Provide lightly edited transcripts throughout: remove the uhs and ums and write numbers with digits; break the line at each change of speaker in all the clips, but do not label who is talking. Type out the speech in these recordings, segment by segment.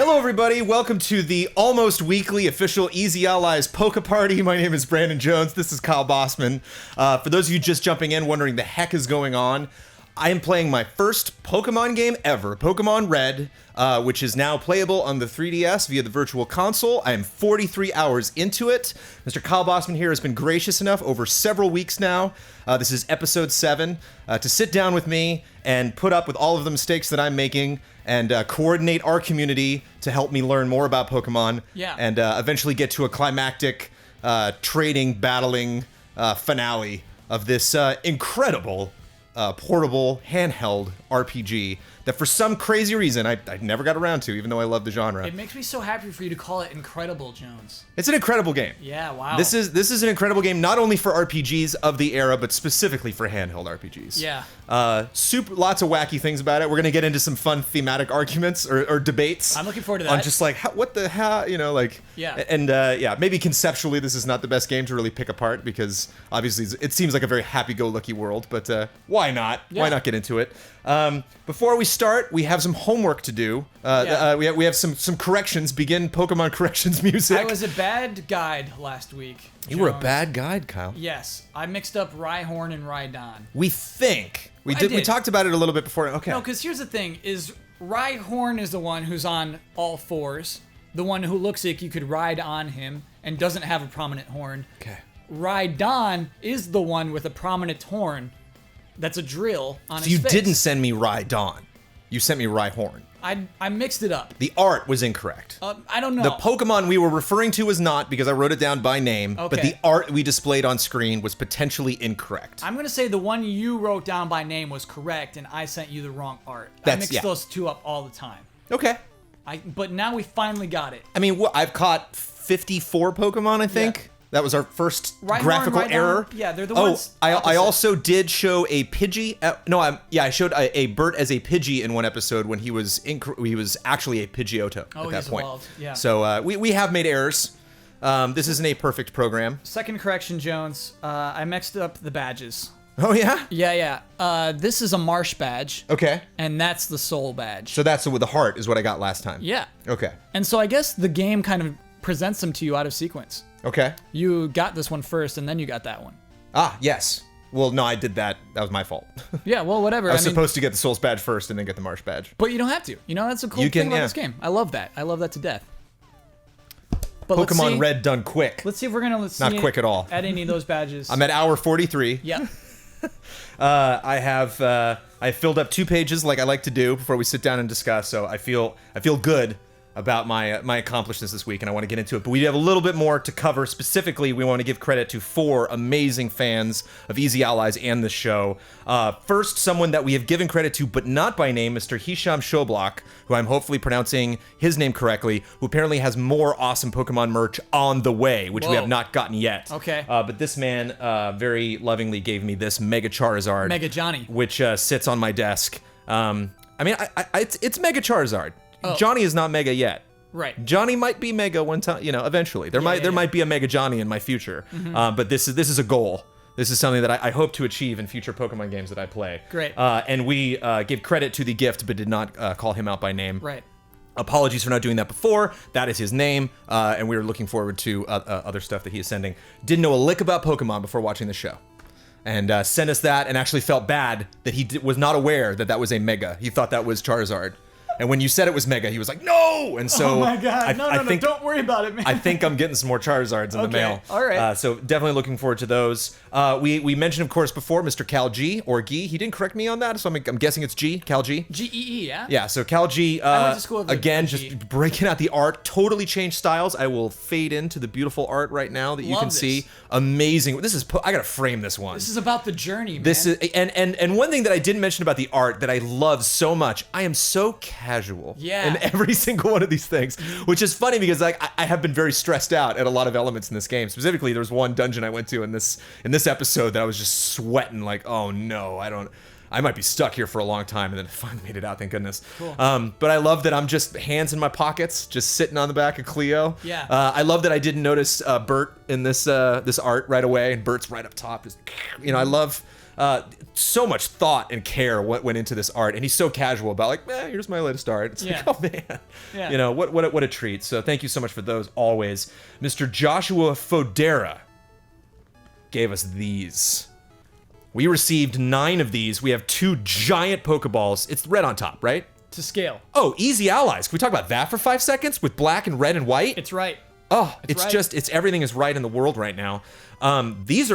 Hello, everybody. Welcome to the almost weekly official Easy Allies Poke Party. My name is Brandon Jones. This is Kyle Bossman. For those of you just jumping in, wondering the heck is going on, I am playing my first Pokemon game ever, Pokemon Red, which is now playable on the 3DS via the Virtual Console. I am 43 hours into it. Mr. Kyle Bossman here has been gracious enough over several weeks now. This is episode 7, to sit down with me and put up with all of the mistakes that I'm making and coordinate our community to help me learn more about Pokemon.
Yeah.
And eventually get to a climactic trading, battling finale of this incredible portable handheld RPG that for some crazy reason I never got around to, even though I love the genre.
It makes me so happy for you to call it incredible, Jones.
It's an incredible game.
Yeah, wow.
This is an incredible game, not only for RPGs of the era, but specifically for handheld RPGs.
Yeah.
Lots of wacky things about it. We're gonna get into some fun thematic arguments or debates.
I'm looking forward to that.
On just like what the hell,
Yeah.
And maybe conceptually this is not the best game to really pick apart because obviously it seems like a very happy-go-lucky world, but why not?
Yeah.
Why not get into it? Before we start, we have some homework to do. We have some corrections. Begin Pokemon corrections music.
I was a bad guide last week.
You were a
Jones.
bad guide, Kyle.
Yes, I mixed up Rhyhorn and Rhydon.
We think we
I
did. We
did.
talked about it a little bit before. Okay.
No, because here's the thing: is Rhyhorn is the one who's on all fours, the one who looks like you could ride on him and doesn't have a prominent horn.
Okay.
Rhydon is the one with a prominent horn. That's a drill on
So
his
you
face.
didn't send me Rhydon. You sent me Rhyhorn.
I mixed it up.
The art was incorrect.
I don't know.
The Pokemon we were referring to was not, because I wrote it down by name, but
Okay.
the art we displayed on screen was potentially incorrect.
I'm gonna say the one you wrote down by name was correct, and I sent you the wrong art. I
That's-
mix
yeah.
those two up all the time.
Okay.
But now we finally got it.
I mean, I've caught 54 Pokemon, I think.
Yeah.
That was our first
Rhyhorn,
graphical
Rhydon,
error.
yeah, they're the ones
I
opposite.
also did show a Pidgey. I showed a Bert as a Pidgey in one episode when he was actually a Pidgeotto at that
he's
point.
evolved, yeah.
So we have made errors. This isn't a perfect program.
Second correction, Jones. I mixed up the badges.
Oh yeah.
Yeah. This is a marsh badge,
Okay.
and that's the soul badge.
So that's with the heart is what I got last time.
Yeah.
Okay.
And so I guess the game kind of presents them to you out of sequence.
Okay.
You got this one first, and then you got that one.
Ah, yes. Well, no, I did that. That was my fault.
Yeah. Well, whatever.
I was supposed to get the Souls badge first and then get the Marsh badge.
But you don't have to. You know, that's a cool
You
thing
can,
about
yeah.
this game. I love that. I love that to death. But let's
Pokemon
see-
Red done quick.
Let's see if we're gonna
Not quick at all.
At any of those badges.
I'm at hour 43.
Yeah.
I filled up 2 pages like I like to do before we sit down and discuss. So I feel good about my accomplishments this week, and I want to get into it. But we have a little bit more to cover. Specifically, we want to give credit to 4 amazing fans of Easy Allies and the show. First, someone that we have given credit to, but not by name, Mr. Hisham Shoblock, who I'm hopefully pronouncing his name correctly, who apparently has more awesome Pokemon merch on the way, which we
Whoa.
have not gotten yet.
Okay.
But this man very lovingly gave me this Mega Charizard.
Mega Johnny.
Which sits on my desk. It's Mega Charizard.
Oh.
Johnny is not Mega yet.
Right.
Johnny might be Mega one time, eventually. There might be a Mega Johnny in my future. But this is a goal. This is something that I hope to achieve in future Pokemon games that I play.
Great.
And we give credit to the gift, but did not call him out by name.
Right.
Apologies for not doing that before. That is his name, and we are looking forward to other stuff that he is sending. Didn't know a lick about Pokemon before watching the show. And sent us that, and actually felt bad that he was not aware that was a Mega. He thought that was Charizard. And when you said it was Mega, he was like, no! And so
Oh my God. No,
I think,
don't worry about it, man.
I think I'm getting some more Charizards in the
Okay,
mail.
all right.
So definitely looking forward to those. We mentioned, of course, before, Mr. Cal G, or Gee. He didn't correct me on that, so I'm guessing it's G, Cal G.
G-E-E, yeah?
Yeah, so Cal G,
I went to school with
again,
G.
just breaking out the art, totally changed styles. I will fade into the beautiful art right now that you
Love
can
this.
see. Amazing. This is, I gotta frame this one.
This is about the journey, man.
This is, and one thing that I didn't mention about the art that I love so much, I am so casual
Yeah.
in every single one of these things, which is funny because like I have been very stressed out at a lot of elements in this game. Specifically, there was one dungeon I went to in this episode that I was just sweating like, oh no, I might be stuck here for a long time, and then finally made it out, thank goodness.
Cool.
But I love that I'm just hands in my pockets, just sitting on the back of Cleo.
Yeah.
I love that I didn't notice Bert in this art right away, and Bert's right up top. Just, I love So much thought and care what went into this art, and he's so casual about like, here's my latest art. It's like, oh man, what a treat. So thank you so much for those always. Mr. Joshua Fodera gave us these. We received 9 of these. We have 2 giant Pokeballs. It's red on top, right?
To scale.
Oh, easy allies. Can we talk about that for 5 seconds with black and red and white?
It's right.
Oh, it's everything is right in the world right now. These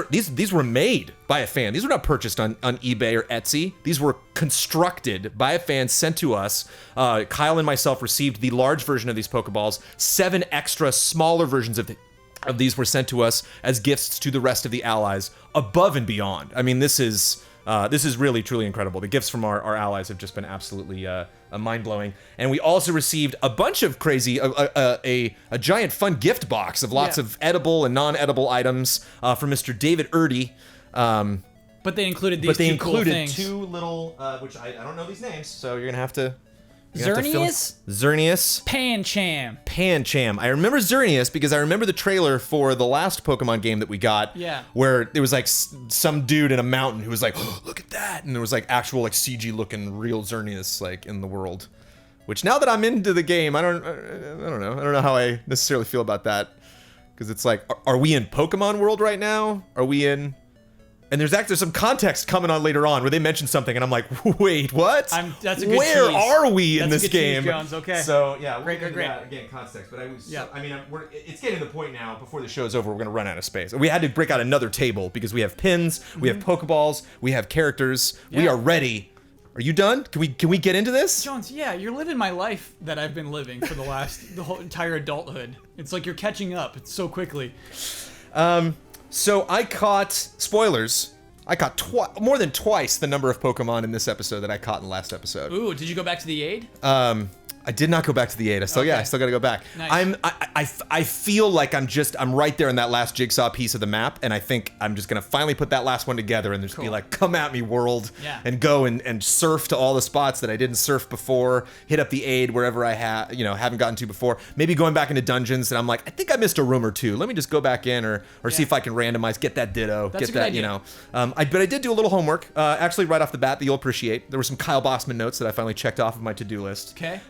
were made by a fan. These were not purchased on eBay or Etsy. These were constructed by a fan, sent to us. Kyle and myself received the large version of these Pokeballs. 7 extra smaller versions of these were sent to us as gifts to the rest of the allies, above and beyond. I mean, this is really truly incredible. The gifts from our allies have just been absolutely mind-blowing. And we also received a bunch of crazy, a giant fun gift box of lots of edible and non-edible items from Mr. David Erdy.
But they included these two cool things.
2 little, which I don't know these names, so you're gonna have to.
Xerneas? Pancham.
I remember Xerneas because I remember the trailer for the last Pokemon game that we got.
Yeah.
Where it was like some dude in a mountain who was like, oh, look at that. And there was like actual like CG looking real Xerneas like in the world. Which now that I'm into the game, I don't know. I don't know how I necessarily feel about that. Because it's like, are we in Pokemon world right now? Are we in... And there's some context coming on later on where they mention something, and I'm like, wait, what?
That's a good
Where
tease.
are we in
That's
this game?
Tease, Jones. Okay.
So yeah, we'll
great.
Again, context. But it's getting to the point now. Before the show's over, we're gonna run out of space. We had to break out another table because we have pins, we have Pokeballs, we have characters. Yeah. We are ready. Are you done? Can we get into this?
Jones, yeah, you're living my life that I've been living for the whole entire adulthood. It's like you're catching up. It's so quickly.
So I caught, spoilers, I caught more than twice the number of Pokemon in this episode that I caught in the last episode.
Ooh, did you go back to the aid?
I did not go back to the 8. I still got to go back.
Nice.
I feel like I'm right there in that last jigsaw piece of the map, and I think I'm just gonna finally put that last one together and just be like, come at me, world, and go and surf to all the spots that I didn't surf before, hit up the aid wherever I haven't gotten to before. Maybe going back into dungeons, and I'm like, I think I missed a room or 2. Let me just go back in or see if I can randomize, get that Ditto,
That's
get that,
idea.
But I did do a little homework, actually right off the bat that you'll appreciate. There were some Kyle Bossman notes that I finally checked off of my to-do list.
Okay.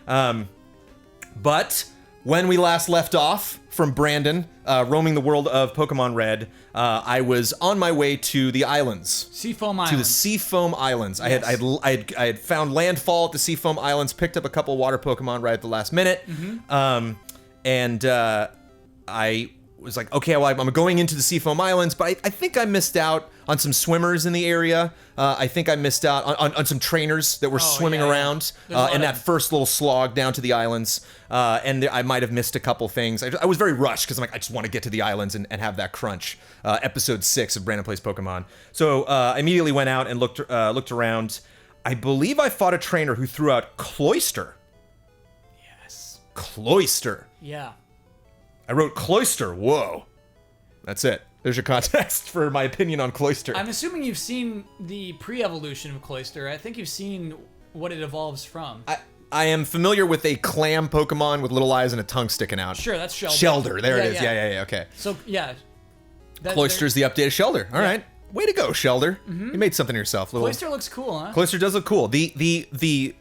But when we last left off from Brandon, roaming the world of Pokemon Red, I was on my way to the islands.
Seafoam Islands.
To the Seafoam Islands.
Yes.
I had found landfall at the Seafoam Islands, picked up a couple water Pokemon right at the last minute, and I was like, okay, well, I'm going into the Seafoam Islands, but I think I missed out on some swimmers in the area. I think I missed out on some trainers that were swimming around in that first little slog down to the islands. And I might have missed a couple things. I was very rushed because I'm like, I just want to get to the islands and have that crunch. Episode 6 of Brandon Plays Pokemon. So I immediately went out and looked around. I believe I fought a trainer who threw out Cloyster.
Yes.
Cloyster.
Yeah.
I wrote Cloyster. Whoa. That's it. There's your context for my opinion on Cloyster.
I'm assuming you've seen the pre-evolution of Cloyster. I think you've seen what it evolves from.
I am familiar with a clam Pokemon with little eyes and a tongue sticking out.
Sure, that's Shelder.
Shelder. There it is. Yeah. Okay.
So, yeah.
Cloyster's the updated Shelder. All right. Way to go, Shelder. You made something of yourself.
Cloyster looks cool, huh?
Cloyster does look cool. The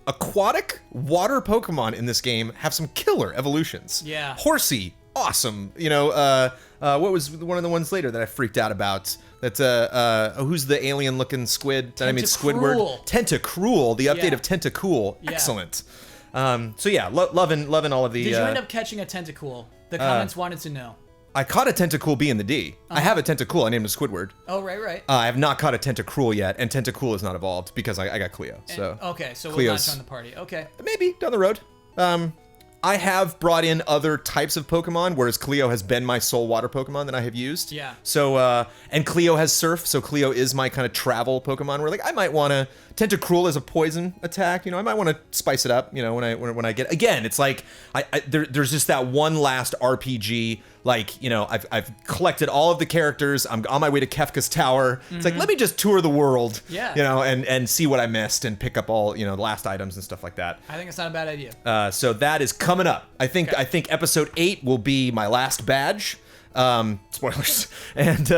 aquatic water Pokemon in this game have some killer evolutions.
Yeah.
Horsey, awesome. What was one of the ones later that I freaked out about? That's who's the alien-looking squid? That I made Squidward. Tentacruel, the update of Tentacool. Yeah. Excellent. So yeah, loving all of the.
Did you end up catching a Tentacool? The comments wanted to know.
I caught a Tentacool B in the D. I have a Tentacool. I named him Squidward.
Oh, right.
I have not caught a Tentacruel yet, and Tentacool is not evolved because I got Cleo. So
okay, so
Cleo's,
we'll not join the party. Okay.
Maybe down the road. I have brought in other types of Pokemon, whereas Cleo has been my sole water Pokemon that I have used.
Yeah.
So, and Cleo has Surf, so Cleo is my kind of travel Pokemon where, like, I might want to... Tentacruel is a poison attack, I might want to spice it up, when I get... Again, it's like, there's just that one last RPG, like, I've collected all of the characters, I'm on my way to Kefka's Tower. It's like, let me just tour the world, and see what I missed and pick up all, the last items and stuff like that.
I think it's not a bad idea.
So that is coming up. I think episode 8 will be my last badge. Spoilers. And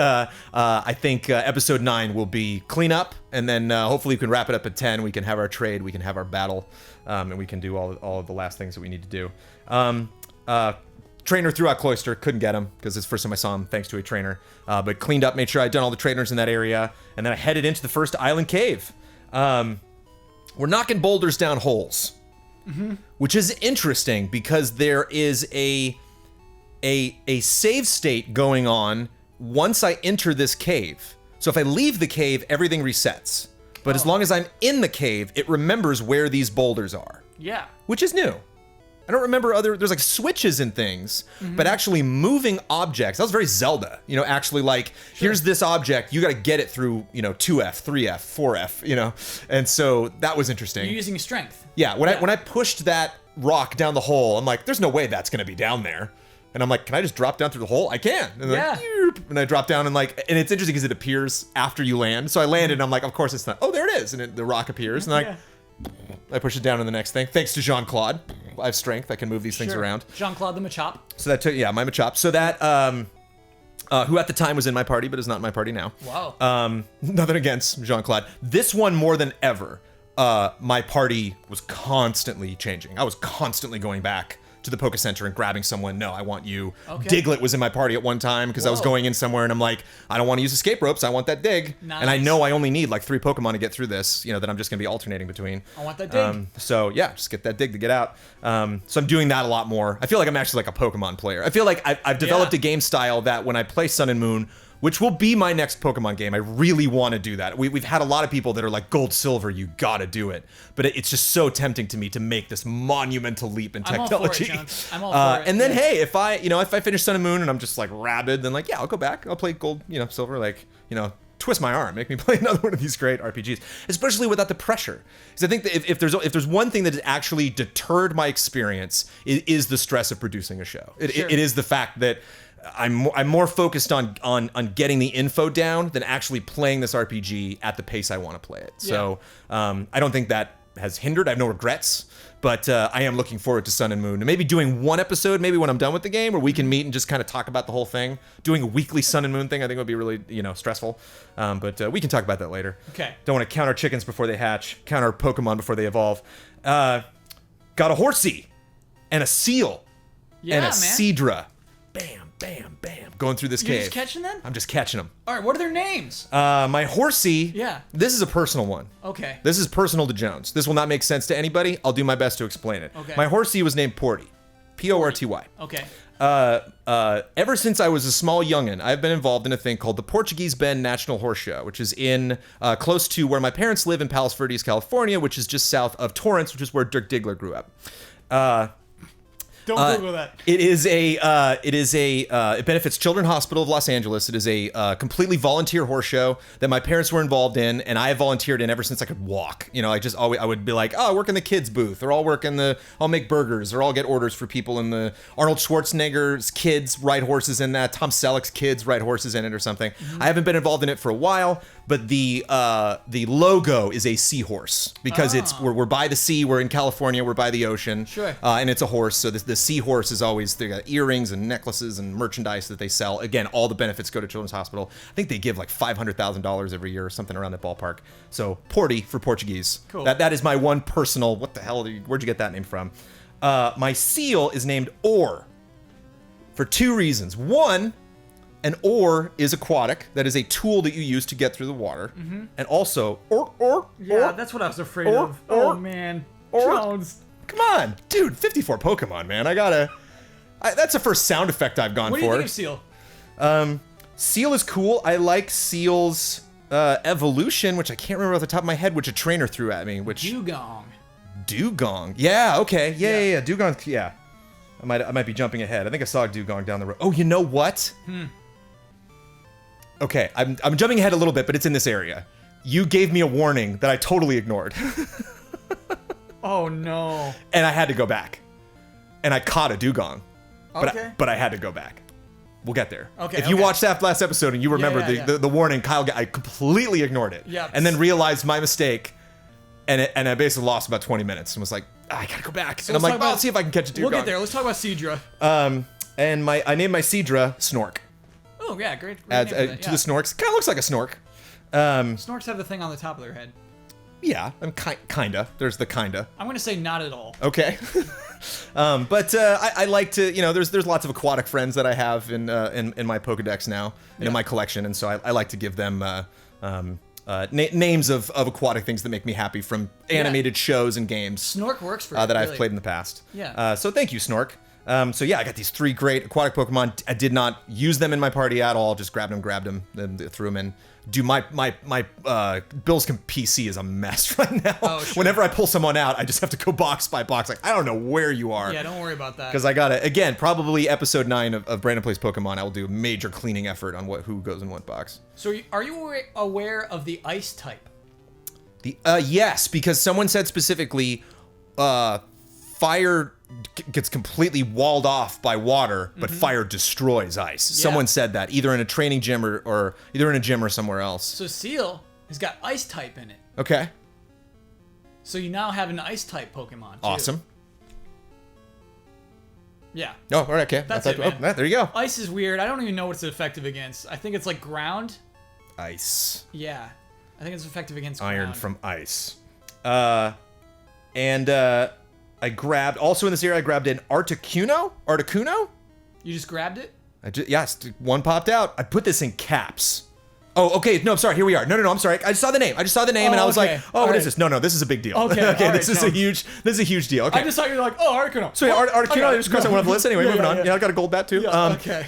I think episode 9 will be cleanup, and then hopefully we can wrap it up at 10. We can have our trade, we can have our battle, and we can do all of the last things that we need to do. Trainer throughout Cloister, couldn't get him because it's the first time I saw him thanks to a trainer. But cleaned up, made sure I'd done all the trainers in that area, and then I headed into the first island cave. We're knocking boulders down holes, which is interesting because there is a save state going on once I enter this cave. So if I leave the cave, everything resets. But as long as I'm in the cave, it remembers where these boulders are.
Yeah.
Which is new. I don't remember there's like switches and things, but actually moving objects, that was very Zelda, actually like, here's this object, you got to get it through, 2F, 3F, 4F, and so that was interesting.
You're using strength.
Yeah, when I pushed that rock down the hole, I'm like, there's no way that's going to be down there. And I'm like, can I just drop down through the hole? I can. And
yeah.
And I drop down and it's interesting because it appears after you land. So I landed and I'm like, of course it's not. Oh, there it is. And the rock appears. And I push it down in the next thing. Thanks to Jean-Claude. I have strength. I can move these things around.
Jean-Claude the Machop.
So that took, my Machop. So that, who at the time was in my party, but is not in my party now.
Wow.
Nothing against Jean-Claude. This one more than ever, my party was constantly changing. I was constantly going back to the Poke Center and grabbing someone. No, I want you. Okay. Diglett was in my party at one time because I was going in somewhere and I'm like, I don't want to use escape ropes. I want that dig. Nice. And I know I only need like 3 Pokemon to get through this, that I'm just going to be alternating between.
I want that dig.
So yeah, just get that dig to get out. So I'm doing that a lot more. I feel like I'm actually like a Pokemon player. I feel like I've developed a game style that when I play Sun and Moon, which will be my next Pokemon game. I really want to do that. We've had a lot of people that are like, Gold, Silver, you gotta do it. But it's just so tempting to me to make this monumental leap in technology.
I'm all for it.
And then, hey, if I finish Sun and Moon and I'm just like rabid, then like, yeah, I'll go back. I'll play Gold, Silver, like, twist my arm, make me play another one of these great RPGs, especially without the pressure. Because I think that if there's one thing that has actually deterred my experience, it is the stress of producing a show. It is the fact that I'm more focused on getting the info down than actually playing this RPG at the pace I want to play it. Yeah. So I don't think that has hindered. I have no regrets, but I am looking forward to Sun and Moon and maybe doing one episode, maybe when I'm done with the game, where we can meet and just kind of talk about the whole thing. Doing a weekly Sun and Moon thing, I think would be really stressful, but we can talk about that later.
Okay.
Don't want to count our chickens before they hatch, count our Pokemon before they evolve. Got a Horsey and a Seal and a Seadra. Bam. Bam, bam, going through this cave.
You're just catching them?
I'm just catching them.
All right, what are their names?
My Horsey.
Yeah.
This is a personal one.
Okay.
This is personal to Jones. This will not make sense to anybody. I'll do my best to explain it.
Okay.
My Horsey was named Porty. Porty.
Okay.
Ever since I was a small youngin', I've been involved in a thing called the Portuguese Bend National Horse Show, which is in close to where my parents live in Palos Verdes, California, which is just south of Torrance, which is where Dirk Diggler grew up.
Don't Google that.
It benefits Children's Hospital of Los Angeles. It is a completely volunteer horse show that my parents were involved in, and I have volunteered in ever since I could walk. I would be like, oh, I work in the kids booth, or I'll make burgers, or I'll get orders for people in the Arnold Schwarzenegger's kids ride horses in that, Tom Selleck's kids ride horses in it or something. Mm-hmm. I haven't been involved in it for a while, but the logo is a seahorse because we're by the sea, we're in California, we're by the ocean,
sure,
and it's a horse. So the seahorse is always, they got earrings and necklaces and merchandise that they sell. Again, all the benefits go to Children's Hospital. I think they give like $500,000 every year or something around that ballpark. So Porty for Portuguese.
Cool.
That is my one personal. What the hell? Where'd you get that name from? My Seal is named Oar for 2 reasons. One, an oar is aquatic. That is a tool that you use to get through the water. Mm-hmm. And also,
Yeah, that's what I was afraid of. Oh, man. Jones.
Come on. Dude, 54 Pokemon, man. That's the first sound effect I've gone for.
What do you think of Seal?
Seal is cool. I like Seal's evolution, which I can't remember off the top of my head, which a trainer threw at me. Dugong. Yeah, okay. Yeah. Dugong, yeah. I might be jumping ahead. I think I saw a Dugong down the road. Oh, you know what? Okay, I'm jumping ahead a little bit, but it's in this area. You gave me a warning that I totally ignored.
Oh, no.
And I had to go back. And I caught a Dugong.
Okay.
But I had to go back. We'll get there.
Okay.
If you watched that last episode and you remember the warning, I completely ignored it.
Yeah.
And then realized my mistake. And I basically lost about 20 minutes and was like, I gotta go back. So let's see if I can catch a Dugong.
We'll get there. Let's talk about Seadra.
And I named my Seadra Snork.
Oh yeah, great.
To the Snorks. Kind of looks like a Snork.
Snorks have the thing on the top of their head.
Yeah, kinda. There's the kinda.
I'm gonna say not at all.
Okay. But I like to, there's lots of aquatic friends that I have in my Pokedex now, and in my collection, and so I like to give them names of aquatic things that make me happy from animated shows and games.
Snork works for
that I've played in the past.
Yeah.
So thank you, Snork. So yeah, I got these 3 great aquatic Pokemon. I did not use them in my party at all. Just grabbed them, and threw them in. Dude, my Bill's PC is a mess right now.
Oh, sure.
Whenever I pull someone out, I just have to go box by box. Like, I don't know where you are.
Yeah, don't worry about that.
Because I gotta, again, probably episode 9 of Brandon Plays Pokemon, I will do a major cleaning effort on who goes in what box.
So are you aware of the ice type?
Yes, because someone said specifically, fire gets completely walled off by water, but fire destroys ice. Yeah. Someone said that either in a training gym or either in a gym or somewhere else.
So Seal has got ice type in it.
Okay.
So you now have an ice type Pokemon. Too.
Awesome.
Yeah.
Oh, all right, okay.
That's it, man.
Oh, there you go.
Ice is weird. I don't even know what it's effective against. I think it's like ground.
Ice.
Yeah. I think it's effective against
iron
ground.
from ice. I grabbed, also in this area, I grabbed an Articuno?
You just grabbed it?
Yes, one popped out. I put this in caps. Oh, okay. No, I'm sorry. Here we are. No, I'm sorry. I just saw the name. and I was
okay.
like, oh, what is this? No, this is a big deal.
Okay.
Okay,
right,
this is a huge deal. Okay.
I just thought you were like, oh, Articuno.
So yeah, Articuno, I just crossed that one off the list. Anyway, moving on. Yeah, I got a gold bat too.
Yeah, okay.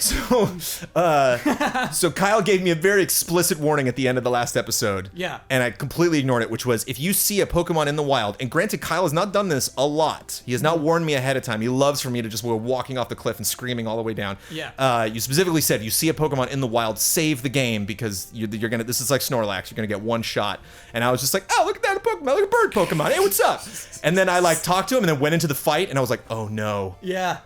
So Kyle gave me a very explicit warning at the end of the last episode.
Yeah.
And I completely ignored it, which was if you see a Pokemon in the wild, and granted, Kyle has not done this a lot. He has not warned me ahead of time. He loves for me to just go walking off the cliff and screaming all the way down.
Yeah.
You specifically said you see a Pokemon in the wild, save the game because you're gonna. This is like Snorlax. You're gonna get one shot. And I was just like, oh, look at that Pokemon, look at bird Pokemon. Hey, what's up? And then I talked to him and then went into the fight and I was like, oh no.
Yeah.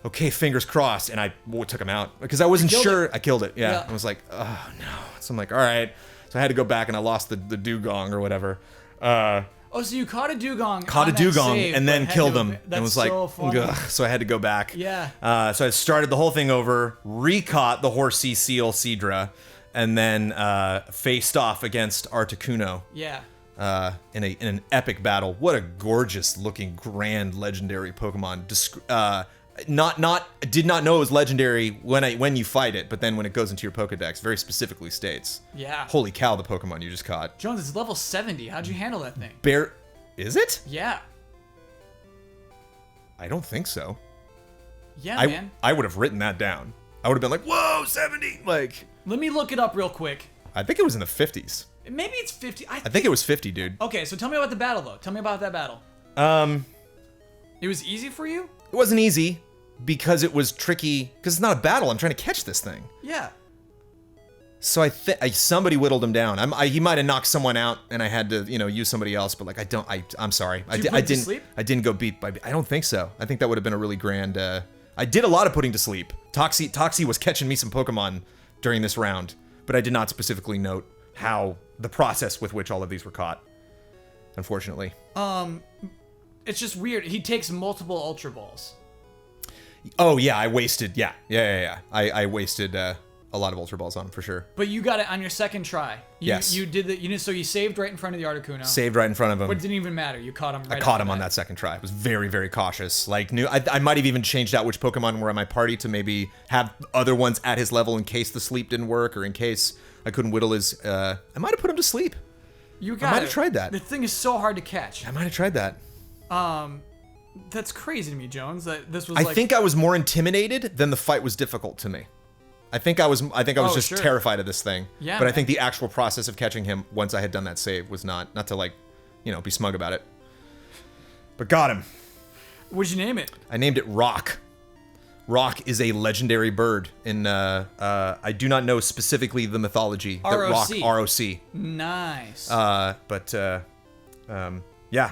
Okay, fingers crossed. And I took him out because I wasn't sure. I killed it. Yeah. I was like, oh no. So I'm like, all right. So I had to go back and I lost the Dugong or whatever.
So you caught a Dugong.
Caught a Dugong
save,
and then killed him.
That's
and was
so
like,
funny.
ugh. So I had to go back.
Yeah.
So I started the whole thing over, recaught the Horsea Seal Seadra, and then faced off against Articuno.
Yeah.
In an epic battle. What a gorgeous looking, grand, legendary Pokemon. Did not know it was legendary when you fight it, but then when it goes into your Pokedex, very specifically states.
Yeah.
Holy cow, the Pokemon you just caught.
Jones, it's level 70. How'd you handle that thing?
Is it?
Yeah.
I don't think so.
Yeah, man.
I would have written that down. I would have been like, whoa, 70! Like.
Let me look it up real quick.
I think it was in the 50s.
Maybe it's 50.
I think it was 50, dude.
Okay, so tell me about the battle, though. Tell me about that battle. It was easy for you?
It wasn't easy because it was tricky. Because it's not a battle. I'm trying to catch this thing.
Yeah.
So somebody whittled him down. He might have knocked someone out, and I had to, use somebody else. But I'm sorry. I didn't go beat by. I don't think so. I think that would have been a really grand. I did a lot of putting to sleep. Toxie was catching me some Pokemon during this round, but I did not specifically note how the process with which all of these were caught. Unfortunately.
It's just weird. He takes multiple Ultra Balls.
Oh yeah, I wasted. Yeah. I wasted a lot of Ultra Balls on him for sure.
But you got it on your second try.
Yes.
You did that. So you saved right in front of the Articuno.
Saved right in front of him.
But it didn't even matter. You caught him.
I caught him on that second try. I was very, very cautious. I might have even changed out which Pokemon were in my party to maybe have other ones at his level in case the sleep didn't work or in case I couldn't whittle his. I might have put him to sleep.
I
might have tried that.
The thing is so hard to catch.
I might have tried that.
That's crazy to me, Jones. That this was.
I think I was more intimidated than the fight was difficult to me. I think I was just terrified of this thing.
Yeah.
But I think the actual process of catching him once I had done that save was not to be smug about it. But got him.
What'd you name it?
I named it Rock. Rock is a legendary bird in I do not know specifically the mythology.
ROC.
ROC.
Nice.
Yeah.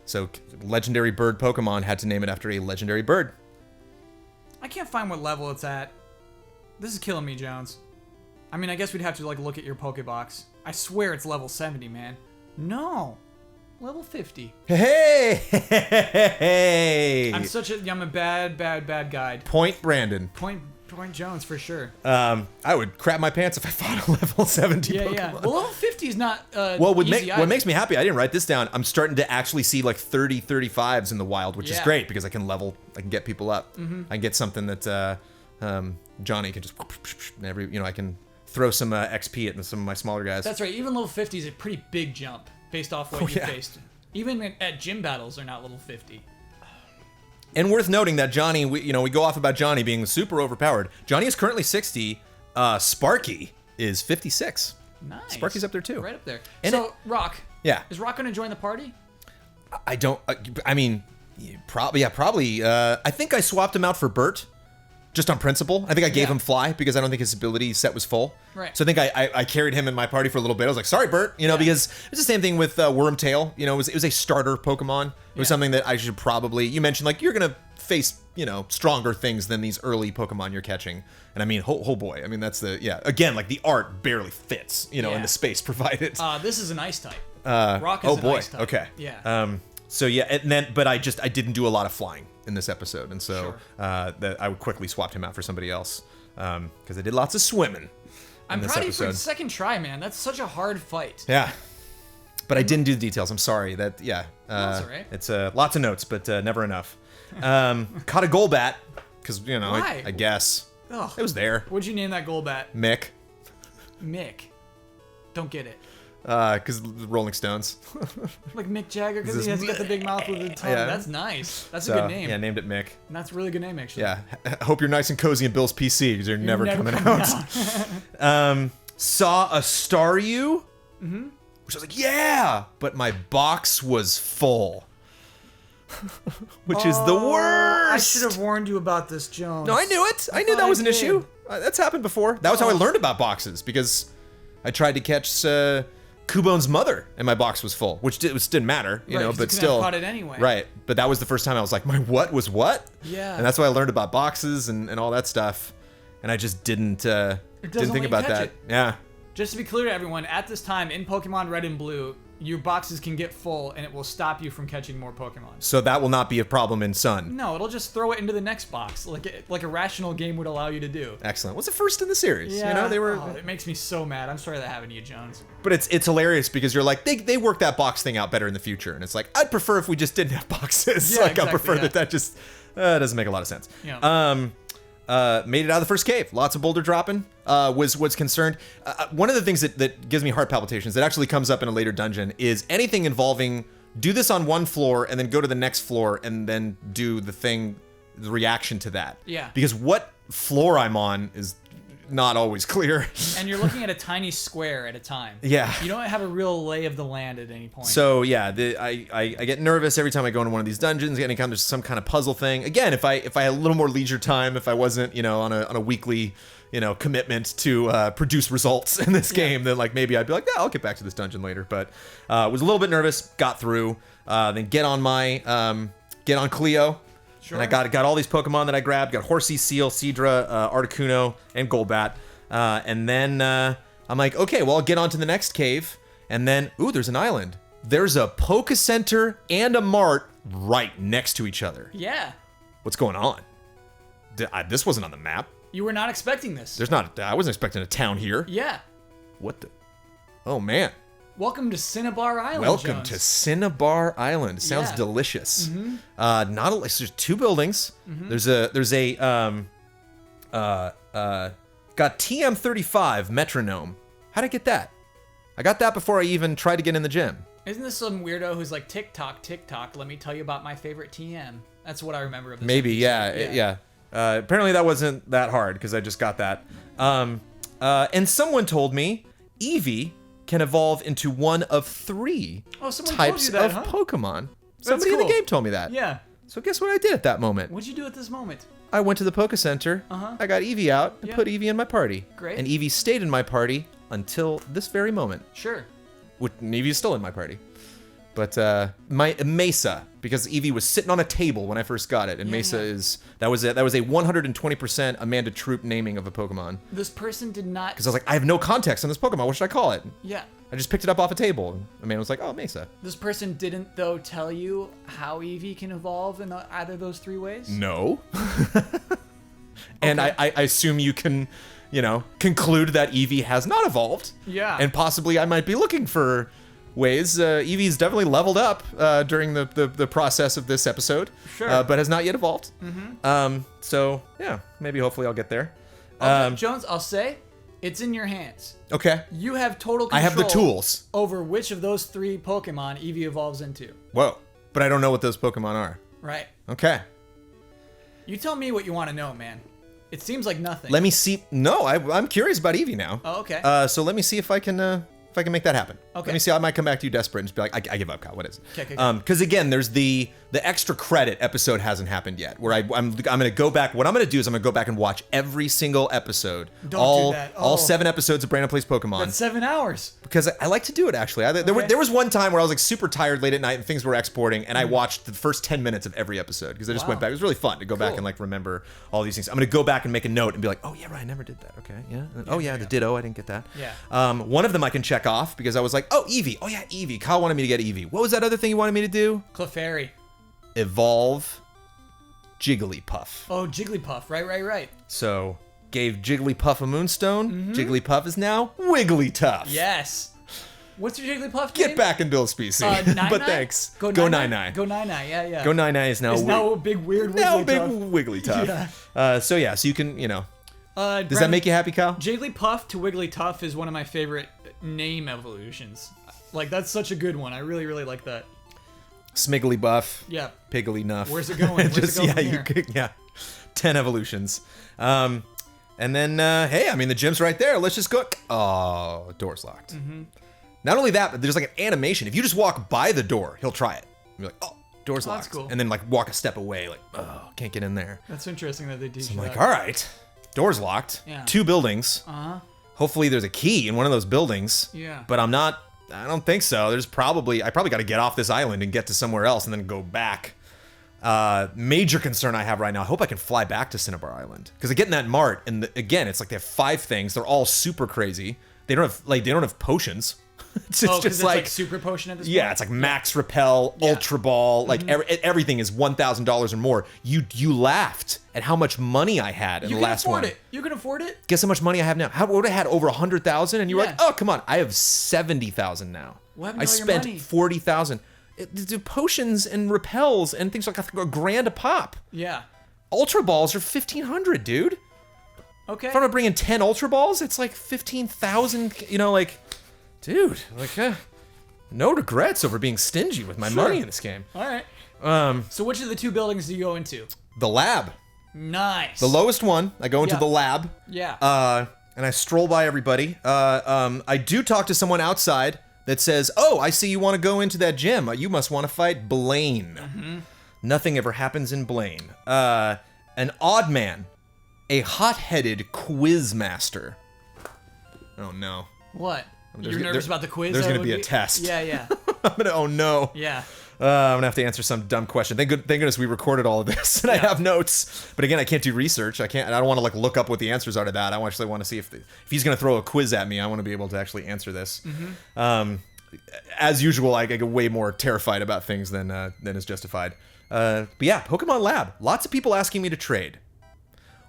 So legendary bird Pokemon had to name it after a legendary bird.
I can't find what level it's at. This is killing me, Jones. I mean, I guess we'd have to look at your Pokebox. I swear it's level 70, man. No. Level 50.
Hey!
I'm a bad guide.
Point Brandon.
Point Jones for sure.
I would crap my pants if I fought a level 70
Yeah,
Pokemon.
yeah. Well, level 50 is not
Well, what
easy
makes me happy, I didn't write this down, I'm starting to actually see like 30, 35s in the wild, which is great because I can get people up. I can get something that Johnny can just, I can throw some XP at some of my smaller guys.
That's right. Even level 50 is a pretty big jump based off what you faced. Even at gym battles, they're not level 50.
And worth noting that Johnny, we go off about Johnny being super overpowered. Johnny is currently 60. Sparky is 56.
Nice.
Sparky's up there too.
Right up there.
And
so, Rock.
Yeah.
Is Rock going to join the party?
I don't. I mean, probably. Yeah, probably. I think I swapped him out for Bert, just on principle. I think I gave him Fly because I don't think his ability set was full.
Right.
So I think I carried him in my party for a little bit. I was like, sorry, Bert. Because it's the same thing with Wormtail. It was a starter Pokemon. It was something that I should probably. You mentioned like you're gonna face stronger things than these early Pokemon you're catching. And I mean, oh boy. I mean, that's again, like the art barely fits, in the space provided.
This is an ice type. Rock is an ice type.
Okay.
Yeah.
So yeah, and then but I didn't do a lot of flying in this episode, and so that I quickly swapped him out for somebody else because I did lots of swimming.
I'm proud of you for the second try, man. That's such a hard fight.
Yeah. But I didn't do the details. I'm sorry. That's
all right.
It's lots of notes, but never enough. Caught a Golbat because
Why?
I guess it was there.
What'd you name that Golbat?
Mick.
Mick. Don't get it.
Because Rolling Stones.
Like Mick Jagger because he has got the big mouth with the tongue.
Yeah.
That's nice. That's a good name.
Yeah, named it Mick.
And that's a really good name actually.
Yeah. I hope you're nice and cozy in Bill's PC because you're never coming out. Saw a Staryu. Mm-hmm. Which I was like, yeah, but my box was full. Which is the worst.
I should have warned you about this, Jones.
No, I knew it. I knew that was an issue. That's happened before. That was how I learned about boxes because I tried to catch Kubone's mother and my box was full, which didn't matter, but still.
Caught it anyway.
Right, but that was the first time I was like, my what was what?
Yeah.
And that's why I learned about boxes and all that stuff, and I just didn't think about that. Yeah.
Just to be clear to everyone, at this time in Pokemon Red and Blue, your boxes can get full and it will stop you from catching more Pokemon.
So that will not be a problem in Sun.
No, it'll just throw it into the next box, like a rational game would allow you to do.
Excellent. What's the first in the series?
Yeah.
They were.
It makes me so mad. I'm sorry that happened to you, Jones.
But it's hilarious because you're like they work that box thing out better in the future, and it's like I'd prefer if we just didn't have boxes.
Yeah,
like
exactly,
I prefer that just doesn't make a lot of sense.
Yeah.
Made it out of the first cave. Lots of boulder dropping. Was concerned. One of the things that gives me heart palpitations that actually comes up in a later dungeon is anything involving do this on one floor and then go to the next floor and then do the reaction to that.
Yeah.
Because what floor I'm on is not always clear.
And you're looking at a tiny square at a time.
Yeah.
You don't have a real lay of the land at any point.
So yeah, I get nervous every time I go into one of these dungeons. Anytime there's some kind of puzzle thing. Again, if I had a little more leisure time, if I wasn't on a weekly commitment to produce results in this game, then like maybe I'd be like, yeah, I'll get back to this dungeon later. But was a little bit nervous. Got through. Then get on Cleo. Sure. And I got all these Pokemon that I grabbed. Got Horsey, Seal, Seadra, Articuno, and Golbat. And then I'm like, okay, well, I'll get on to the next cave. And then, there's an island. There's a Poke Center and a Mart right next to each other.
Yeah.
What's going on? This wasn't on the map.
You were not expecting this.
I wasn't expecting a town here.
Yeah.
What the? Oh, man.
Welcome to Cinnabar Island.
Welcome
Jones.
to Cinnabar Island. Sounds delicious.
Mm-hmm.
There's two buildings. Mm-hmm. There's a got TM35 metronome. How'd I get that? I got that before I even tried to get in the gym.
Isn't this some weirdo who's like, tick tock, let me tell you about my favorite TM? That's what I remember of this.
Maybe, yeah. Apparently that wasn't that hard because I just got that. And someone told me Eevee can evolve into one of 3 types of Pokemon. Somebody in the game told me that.
Yeah.
So guess what I did at that moment?
What'd you do at this moment?
I went to the Poke Center. I got Eevee out and put Eevee in my party.
Great.
And Eevee stayed in my party until this very moment.
Sure.
Eevee's still in my party. But my Mesa, because Eevee was sitting on a table when I first got it, and Mesa that was a 120% Amanda Troop naming of a Pokemon.
This person did not.
Because I was like, I have no context on this Pokemon. What should I call it?
Yeah.
I just picked it up off a table. And Amanda was like, oh, Mesa.
This person didn't though tell you how Eevee can evolve in either of those 3 ways.
No. And
Okay.
I assume you can, conclude that Eevee has not evolved.
Yeah.
And possibly I might be looking for ways. Eevee's definitely leveled up during the process of this episode.
Sure.
But has not yet evolved. So, yeah, maybe hopefully I'll get there.
Okay, Jones, I'll say, it's in your hands.
Okay.
You have total control
I have the tools.
over which of those 3 Pokemon Eevee evolves into.
Whoa. But I don't know what those Pokemon are.
Right.
Okay.
You tell me what you want to know, man. It seems like nothing.
Let me see. No, I'm curious about Eevee now.
Oh, okay.
So let me see if I can make that happen.
Okay.
Let me see. I might come back to you desperate and just be like, I give up, Kyle. What is it?
Okay.
Because again, there's the extra credit episode hasn't happened yet. Where I'm gonna go back. What I'm gonna do is I'm gonna go back and watch every single episode.
Don't do that.
All
Oh.
7 episodes of Brandon Plays Pokemon.
That's 7 hours.
Because I like to do it actually. There was one time where I was like super tired late at night and things were exporting, and I watched the first 10 minutes of every episode because I just went
Wow.
back. It was really fun to go back and like remember all these things. I'm gonna go back and make a note and be like, oh yeah, right, I never did that. Okay, yeah. Oh yeah, the Ditto, I didn't get that.
Yeah.
One of them I can check off because I was like, oh Eevee, oh yeah, Eevee. Kyle wanted me to get Eevee. What was that other thing you wanted me to do?
Clefairy.
Evolve Jigglypuff.
Oh, Jigglypuff. Right.
So gave Jigglypuff a Moonstone. Jigglypuff is now Wigglytuff.
Yes. What's your Jigglypuff
Get
name?
back in Bill's species.
Nine-Nine?
But thanks.
Go
Nine-Nine.
Go Nine-Nine, yeah.
Go Nine-Nine is now
It's now a big weird
now big
Wigglytuff.
Wigglytuff. So you can, does that make you happy, Kyle?
Jigglypuff to Wigglytuff is one of my favorite name evolutions. Like, that's such a good one. I really, really like that.
Smiggly Buff.
Yeah.
Piggly Nuff.
Where's it going? Where's it going from here?
10 evolutions. And then, hey, I mean, the gym's right there. Let's just go. Oh, door's locked. Not only that, but there's like an animation. If you just walk by the door, he'll try it. You'll be like, oh, door's locked.
That's cool.
And then like walk a step away, like, oh, can't get in there.
That's interesting that they do
I'm
that.
like, all right, door's locked.
Yeah.
2 buildings. Hopefully there's a key in one of those buildings.
Yeah.
But I don't think so. I probably got to get off this island and get to somewhere else and then go back. Major concern I have right now. I hope I can fly back to Cinnabar Island because I get in that mart and again, it's like they have 5 things. They're all super crazy. They don't have potions. It's just
like super potion at this point?
Yeah, it's like max repel, ultra ball, like everything is $1,000 or more. You laughed at how much money I had in the last one.
You can afford it.
Guess how much money I have now? How would I had over 100,000? And you were
Yeah.
like, oh come on, I have 70,000 now.
What happened
I
to all your
spent
money?
40,000. The potions and repels and things like $1,000 a pop.
Yeah.
Ultra balls are 1,500, dude.
Okay.
If I'm gonna bring in 10 ultra balls, it's like 15,000. Dude, no regrets over being stingy with my money in this game.
All right. So which of the 2 buildings do you go into?
The lab,
Nice.
the lowest one. I go into
Yeah.
the lab.
Yeah.
And I stroll by everybody. I do talk to someone outside that says, "Oh, I see you want to go into that gym. You must want to fight Blaine." Nothing ever happens in Blaine. An odd man, a hot-headed quiz master. Oh no.
What?
There's
You're
go-
nervous
there-
about the quiz?
there's
that
gonna
would
be a test.
Yeah.
Oh no.
Yeah.
I'm gonna have to answer some dumb question. Thank goodness we recorded all of this, and I have notes. But again, I can't do research. I don't want to look up what the answers are to that. I actually want to see if he's gonna throw a quiz at me. I want to be able to actually answer this. As usual, I get way more terrified about things than is justified. But yeah, Pokemon Lab. Lots of people asking me to trade.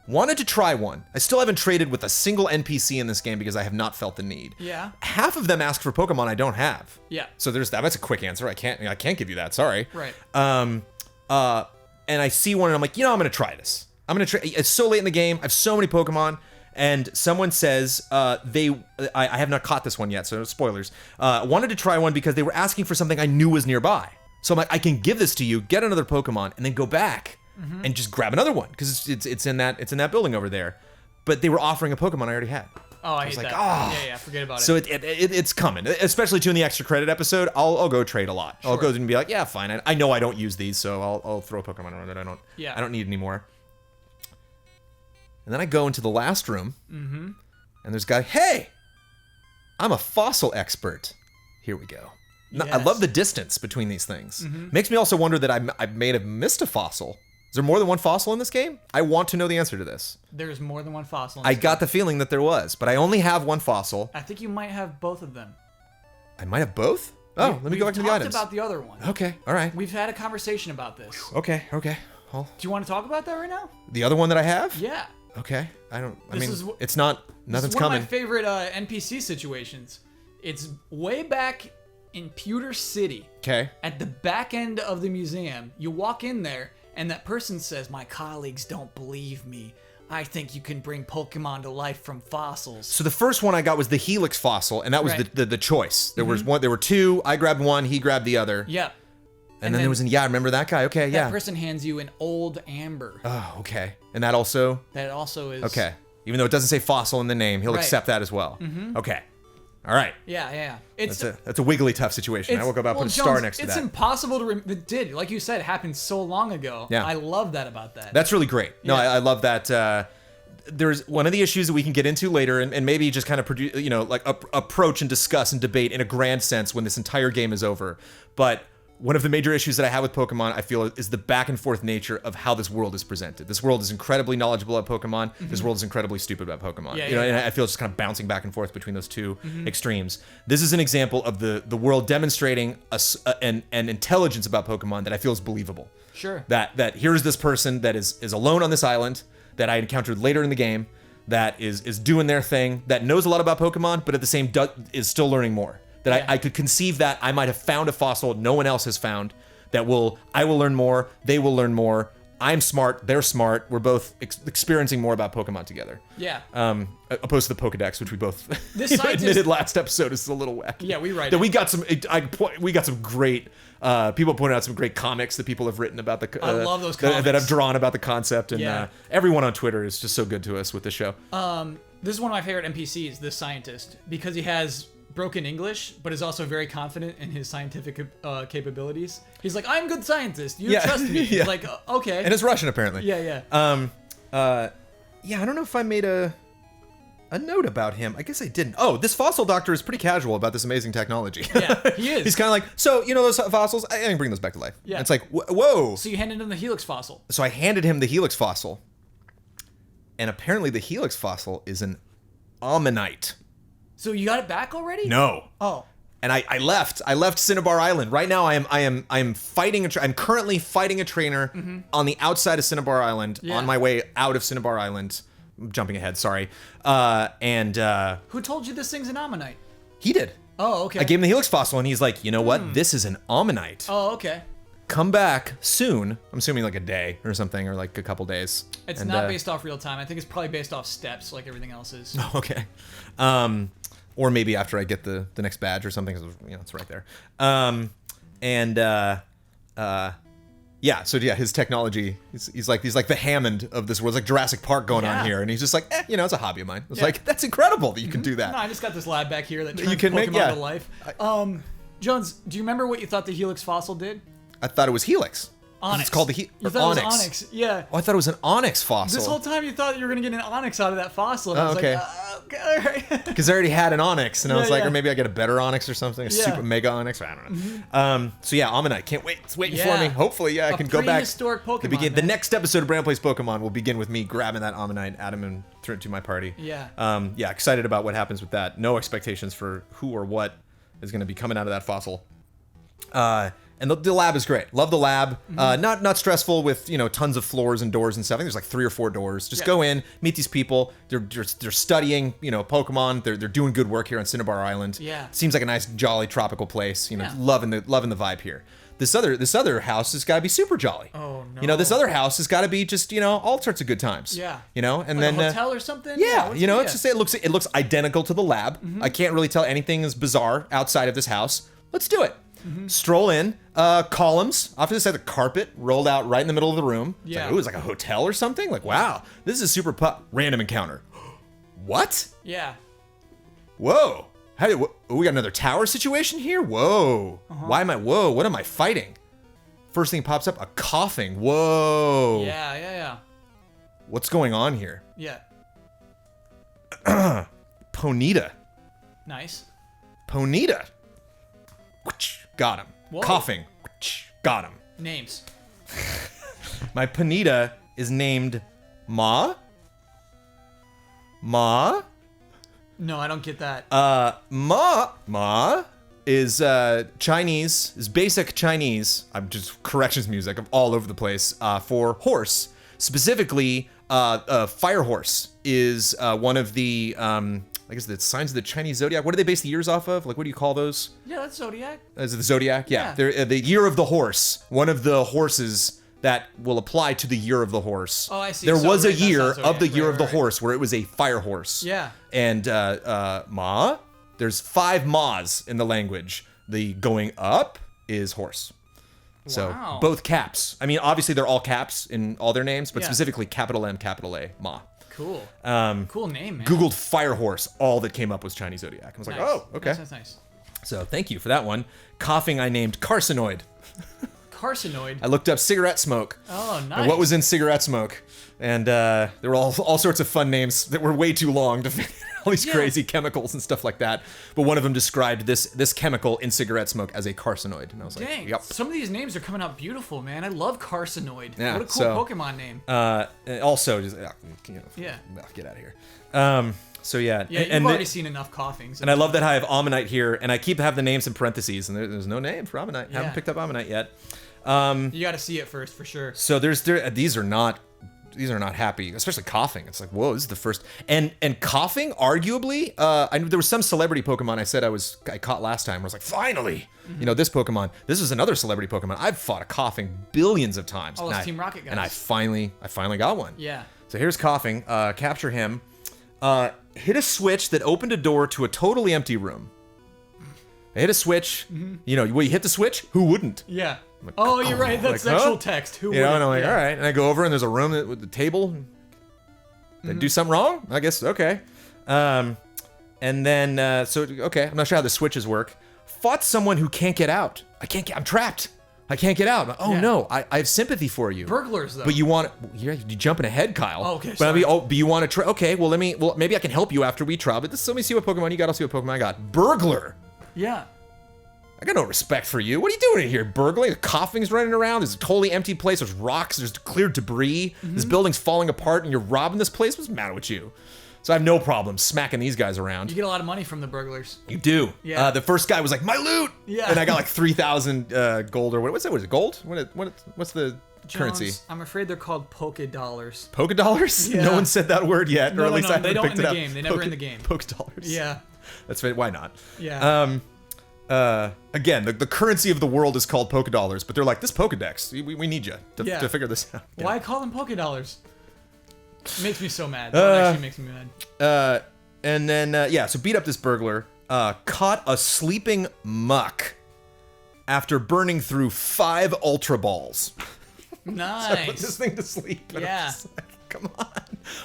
Wanted to try one. I still haven't traded with a single NPC in this game because I have not felt the need.
Yeah.
Half of them ask for Pokemon I don't have.
Yeah.
So there's that. That's a quick answer. I can't give you that. Sorry.
Right.
And I see one and I'm like, I'm gonna try this. I'm gonna try. It's so late in the game. I have so many Pokemon, and someone says I have not caught this one yet, so spoilers. Wanted to try one because they were asking for something I knew was nearby. So I'm like, I can give this to you, get another Pokemon, and then go back and just grab another one because it's in that building over there. But they were offering a Pokemon I already had.
Oh, I hate
was like,
that.
"Ah."
Yeah, forget about it.
So it's coming, especially too in the extra credit episode. I'll go trade a lot. I'll go and be like, yeah, fine. I know I don't use these, so I'll throw a Pokemon around that I don't need anymore. And then I go into the last room, and there's a guy. Hey, I'm a fossil expert. Here we go. I love the distance between these things. Makes me also wonder that I may have missed a fossil. Is there more than one fossil in this game? I want to know the answer to this.
There's more than one fossil.
I got the feeling that there was, but I only have one fossil.
I think you might have both of them.
I might have both? Oh, let me go back to the items.
We've talked about the other one.
Okay, all right.
We've had a conversation about this.
Okay.
Do you want to talk about that right now?
The other one that I have?
Yeah.
Okay. I
This
mean,
is wh-
it's not.
This
Nothing's
is one
coming.
of my favorite NPC situations. It's way back in Pewter City.
Okay.
At the back end of the museum, you walk in there, and that person says, "My colleagues don't believe me. I think you can bring Pokemon to life from fossils."
So the first one I got was the Helix fossil, and that was
Right.
the choice. There was one. There were two. I grabbed one. He grabbed the other.
Yeah.
And then there was I remember that guy. Okay.
That
Yeah.
person hands you an old amber.
Oh, okay. And that also.
That also is.
Okay. Even though it doesn't say fossil in the name, he'll
Right.
accept that as well. Okay. All right.
Yeah. It's
That's a wiggly tough situation. I woke up, I put a star
Jones,
next to
it's
that.
impossible to it did, like you said, it happened so long ago.
Yeah.
I love that about that.
That's really great. No,
Yeah.
I love that. There's one of the issues that we can get into later, and maybe just kind of produce, approach and discuss and debate in a grand sense when this entire game is over. But one of the major issues that I have with Pokemon, I feel, is the back and forth nature of how this world is presented. This world is incredibly knowledgeable about Pokemon. This world is incredibly stupid about Pokemon.
Yeah,
And I feel it's just kind of bouncing back and forth between those two extremes. This is an example of the world demonstrating an intelligence about Pokemon that I feel is believable.
Sure.
That here's this person that is alone on this island that I encountered later in the game that is doing their thing, that knows a lot about Pokemon, but at the same is still learning more. That
Yeah.
I could conceive that I might have found a fossil no one else has found I will learn more, they will learn more. I'm smart, they're smart. We're both experiencing more about Pokemon together.
Yeah.
Opposed to the Pokedex, which we both
This scientist-
admitted last episode is a little wacky.
Yeah, we write
that
it.
we got some great people pointed out some great comics that people have written about the
I love those
that
comics.
have drawn about the concept, and
Yeah.
everyone on Twitter is just so good to us with the show.
This is one of my favorite NPCs, this scientist, because he has broken English, but is also very confident in his scientific capabilities. He's like, "I'm a good scientist. You
Yeah.
trust me."
Yeah.
He's like, "Okay."
And it's Russian apparently.
Yeah.
Yeah, I don't know if I made a note about him. I guess I didn't. Oh, this fossil doctor is pretty casual about this amazing technology.
Yeah, he is.
He's kind of like, so those fossils, I can bring those back to life.
Yeah.
And it's like, whoa.
So you handed him the Helix fossil.
So I handed him the Helix fossil, and apparently the Helix fossil is an ammonite.
So you got it back already?
No.
Oh.
And I left Cinnabar Island. Right now I am fighting I'm currently fighting a trainer on the outside of Cinnabar Island,
Yeah.
on my way out of Cinnabar Island. I'm jumping ahead, sorry. And
Who told you this thing's an ammonite?
he did.
Oh, okay.
I gave him the Helix fossil, and he's like, you know what? This is an ammonite.
Oh, okay.
Come back soon. I'm assuming like a day or something, or like a couple days.
It's
And,
not based off real time. I think it's probably based off steps, like everything else is.
Okay. Or maybe after I get the next badge or something, 'cause, it's right there. So his technology, he's like the Hammond of this world. It's like Jurassic Park going on
Yeah.
here, and he's just like, it's a hobby of mine. It's
Yeah.
like, that's incredible that you can do that.
No, I just got this lab back here that turns
You can
Pokemon
make- yeah.
to life. Jones, do you remember what you thought the Helix fossil did?
I thought it was Helix. 'Cause
Onyx.
It's called the
You thought
Onyx.
it was Onyx. Yeah.
Oh, I thought it was an Onyx fossil.
This whole time you thought you were gonna get an Onyx out of that fossil. And I was
okay.
like, okay, all right.
Because I already had an Onyx, and I was
Yeah,
like,
yeah.
or maybe I get a better Onyx or something, a
Yeah.
super mega Onyx. I don't know. So yeah, Ammonite. Can't wait. It's waiting for
Yeah.
me. Hopefully, I
A
can go back.
prehistoric Pokemon,
The
man.
next episode of Brand Plays Pokemon will begin with me grabbing that Ammonite, add him, and throw it to my party.
Yeah.
Excited about what happens with that. No expectations for who or what is going to be coming out of that fossil. And the lab is great. Love the lab. Not stressful with tons of floors and doors and stuff. I think there's like 3 or 4 doors. Just
Yeah.
go in, meet these people. They're studying Pokemon. They're doing good work here on Cinnabar Island.
Yeah.
Seems like a nice jolly tropical place.
Yeah.
Loving the vibe here. This other house has got to be super jolly.
Oh, no.
This other house has got to be just all sorts of good times.
Yeah.
And
Like
then
a hotel or something?
yeah,
what's
it's just it looks identical to the lab. I can't really tell anything is bizarre outside of this house. Let's do it. Stroll in, columns off to the side, the carpet rolled out right in the middle of the room. It's
Yeah.
like, ooh, it's like a hotel or something. Like, wow, this is super random encounter. What?
Yeah.
Whoa. We got another tower situation here? Whoa. Whoa, what am I fighting? First thing pops up, a coughing. Whoa.
Yeah.
What's going on here?
Yeah.
Ponyta.
Nice.
Ponyta. Got him.
Whoa.
Coughing. Got him.
Names.
My Ponyta is named Ma. Ma?
No, I don't get that.
Ma is Chinese, is basic Chinese. I'm just corrections music. I'm all over the place for horse. Specifically, Fire Horse is one of the, I guess the signs of the Chinese zodiac. What do they base the years off of? Like, what do you call those?
Yeah, that's Zodiac.
Is it the zodiac? Yeah.
Yeah.
They're, the year of the horse. One of the horses that will apply to the year of the horse.
Oh, I see.
There
So,
was a
right, that's
year
not
of
Zodiac.
the year
Right,
of the
right.
horse where it was a fire horse.
Yeah.
And Ma, there's 5 Ma's in the language. The going up is horse. So
Wow.
both caps. I mean, obviously they're all caps in all their names, but
Yeah.
specifically capital M, capital A, Ma.
Cool. Cool name, man.
Googled fire horse. All that came up was Chinese zodiac. I was like,
Nice.
oh, okay.
Nice.
So thank you for that one. Coughing, I named carcinoid.
Carcinoid.
I looked up cigarette smoke.
Oh, nice.
And what was in cigarette smoke. And there were all sorts of fun names that were way too long to fit all these
Yeah.
crazy chemicals and stuff like that. But one of them described this chemical in cigarette smoke as a carcinoid. And I was
Dang.
like, yep.
Some of these names are coming out beautiful, man. I love Carcinoid.
Yeah,
What a cool
so-
Pokemon name.
And also, just,
Yeah.
get out of here. So yeah.
Yeah, you've already seen enough coughings.
And I love that I have Ammonite here, and I keep having the names in parentheses, and there's no name for Ammonite.
Yeah.
Haven't picked up Ammonite yet.
You got to see it first for sure.
So these are not happy, especially coughing. It's like, whoa, this is the first. And coughing, arguably, I knew there was some celebrity Pokemon I caught last time. I was like, finally, this Pokemon. This is another celebrity Pokemon. I've fought a coughing billions of times.
Oh,
and
it's Team Rocket guys.
And I finally got one.
Yeah.
So here's coughing. Capture him. Hit a switch that opened a door to a totally empty room. I hit a switch. You hit the switch. Who wouldn't?
Yeah. Oh, you're right. That's
Like, huh?
actual text. Who
And I'm
wouldn't?
like,
Yeah.
all right. And I go over and there's a room with the table. Did I do something wrong? I guess, okay. And then, okay, I'm not sure how the switches work. Fought someone who can't get out. I'm trapped. I can't get out. Oh
Yeah.
no, I have sympathy for you.
Burglars, though.
But you're jumping ahead, Kyle.
Oh, okay,
But,
sorry.
but you want to try, okay, well maybe I can help you after we try, but let me see what Pokemon you got, I'll see what Pokemon I got. Burglar.
Yeah.
I got no respect for you. What are you doing in here, burgling? Coughing's running around. There's a totally empty place. There's rocks. There's clear debris. This building's falling apart, and you're robbing this place. What's the matter with you? So I have no problem smacking these guys around.
You get a lot of money from the burglars.
You do.
Yeah.
The first guy was like, my loot.
Yeah.
And I got like 3,000 gold or what's that? What is it? Gold? What's the currency?
Jones, I'm afraid they're called Poké Dollars.
Polka dollars?
Yeah.
No one said that word yet, or
No,
at
no,
least
no,
I
they
haven't
don't
picked
in
it
the
up.
game. They never in the game.
Polka dollars.
Yeah.
That's right. Why not?
Yeah.
Again, the currency of the world is called Poké dollars, but they're like, this Pokedex, we need you
Yeah.
to figure this out.
Why call them Poké Dollars? It makes me so mad. That actually makes me mad.
And then, so beat up this burglar, caught a sleeping muck after burning through 5 Ultra Balls.
Nice.
Put this thing to sleep. And I'm
Yeah.
just like, come on.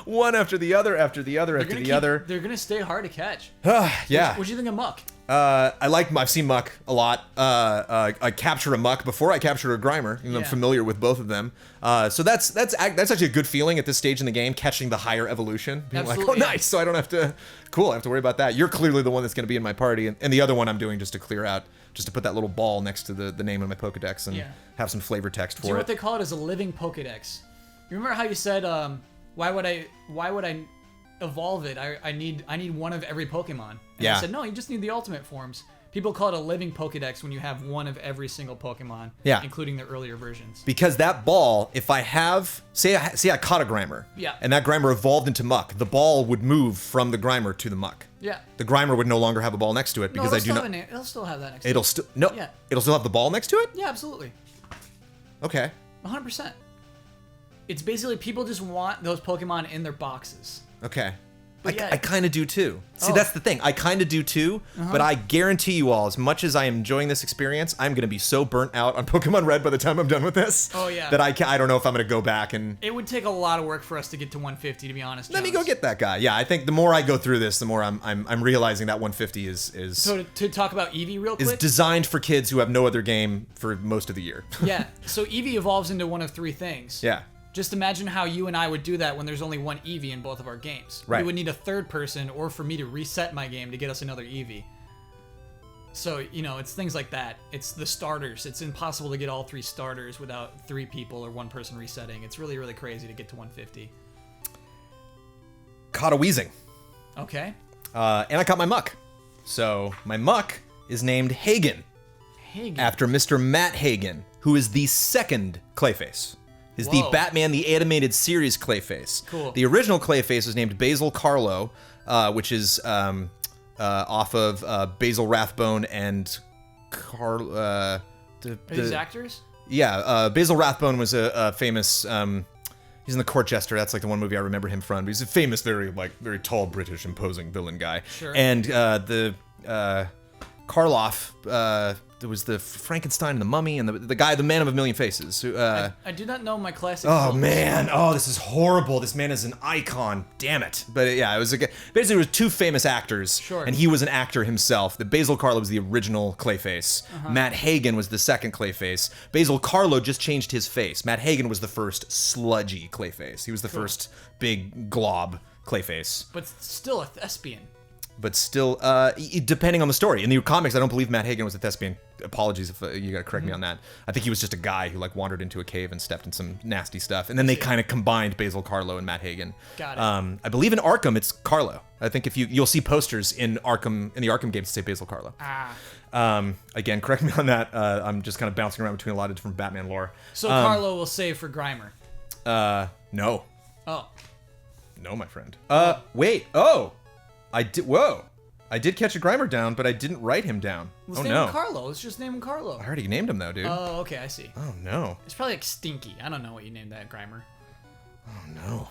One after the other, after the other, after the other.
They're gonna stay hard to catch.
Yeah.
What'd you think of Muck?
I've seen Muck a lot. I captured a Muck before I captured a Grimer. I'm
Yeah.
familiar with both of them. So that's actually a good feeling at this stage in the game, catching the higher evolution. Being like, oh,
Absolutely.
nice. So I don't have to, I have to worry about that. You're clearly the one that's going to be in my party. And the other one I'm doing just to clear out, just to put that little ball next to the name of my Pokedex and
Yeah.
have some flavor text
See
for
what
it.
they call it is a living Pokédex. You remember how you said, why would I evolve it? I need one of every Pokemon. And
Yeah.
I said, no, you just need the ultimate forms. People call it a living Pokédex when you have one of every single Pokemon,
Yeah.
including the earlier versions.
Because that ball, if I have, say I caught a Grimer,
Yeah.
and that Grimer evolved into Muck, the ball would move from the Grimer to the Muck.
Yeah.
The Grimer would no longer have a ball next to it
No,
because
it'll
I do
still
not.
have it'll still have that next to
It'll
it.
still no.
Yeah.
It'll still have the ball next to it.
Yeah, absolutely.
Okay.
100%. It's basically people just want those Pokemon in their boxes.
Okay.
But yeah.
I kind of do too. See,
Oh.
that's the thing. I kind of do too, but I guarantee you all, as much as I am enjoying this experience, I'm going to be so burnt out on Pokemon Red by the time I'm done with this.
Oh, yeah.
That I don't know if I'm going to go back and.
It would take a lot of work for us to get to 150, to be honest.
Let me
Jones.
go get that guy. Yeah, I think the more I go through this, the more I'm realizing that 150 is
So to talk about Eevee real quick.
designed for kids who have no other game for most of the year.
Yeah. So Eevee evolves into one of 3 things.
Yeah.
Just imagine how you and I would do that when there's only one Eevee in both of our games.
Right.
We would need a third person or for me to reset my game to get us another Eevee. So, it's things like that. It's the starters. It's impossible to get all 3 starters without 3 people or 1 person resetting. It's really, really crazy to get to 150.
Caught a Weezing.
Okay.
And I caught my Muck. So my Muck is named Hagen.
Hagen.
After Mr. Matt Hagen, who is the second Clayface. is
Whoa.
the Batman the Animated Series Clayface.
Cool.
The original Clayface was named Basil Carlo, which is off of Basil Rathbone and
Are these actors?
Yeah, Basil Rathbone was a famous. He's in The Court Jester. That's like the one movie I remember him from. He's a famous, very tall, British, imposing villain guy.
Sure.
And the Karloff. There was the Frankenstein and the Mummy and the guy, the Man of a Million Faces. Who,
I do not know my classic.
oh
films.
man! Oh, this is horrible. This man is an icon. Damn it! But yeah, it was basically it was two famous actors.
Sure.
And he was an actor himself. The Basil Carlo was the original Clayface. Matt Hagen was the second Clayface. Basil Carlo just changed his face. Matt Hagen was the first sludgy Clayface. He was the first big glob Clayface.
But still a thespian.
But still, depending on the story. In the comics, I don't believe Matt Hagen was a thespian. Apologies if you gotta correct me on that. I think he was just a guy who wandered into a cave and stepped in some nasty stuff. And then they kind of combined Basil Carlo and Matt Hagen.
Got it.
I believe in Arkham it's Carlo. I think if you'll see posters in the Arkham games that say Basil Carlo. Again, correct me on that. I'm just kind of bouncing around between a lot of different Batman lore.
So Carlo will save for Grimer.
No.
Oh.
No, my friend. Wait. Oh. I did catch a Grimer down, but I didn't write him down.
Let's
oh
name
no.
him Carlo. Let's just name him Carlo.
I already named him though, dude.
Oh, okay, I see.
Oh no.
It's probably like Stinky. I don't know what you named that Grimer.
Oh no.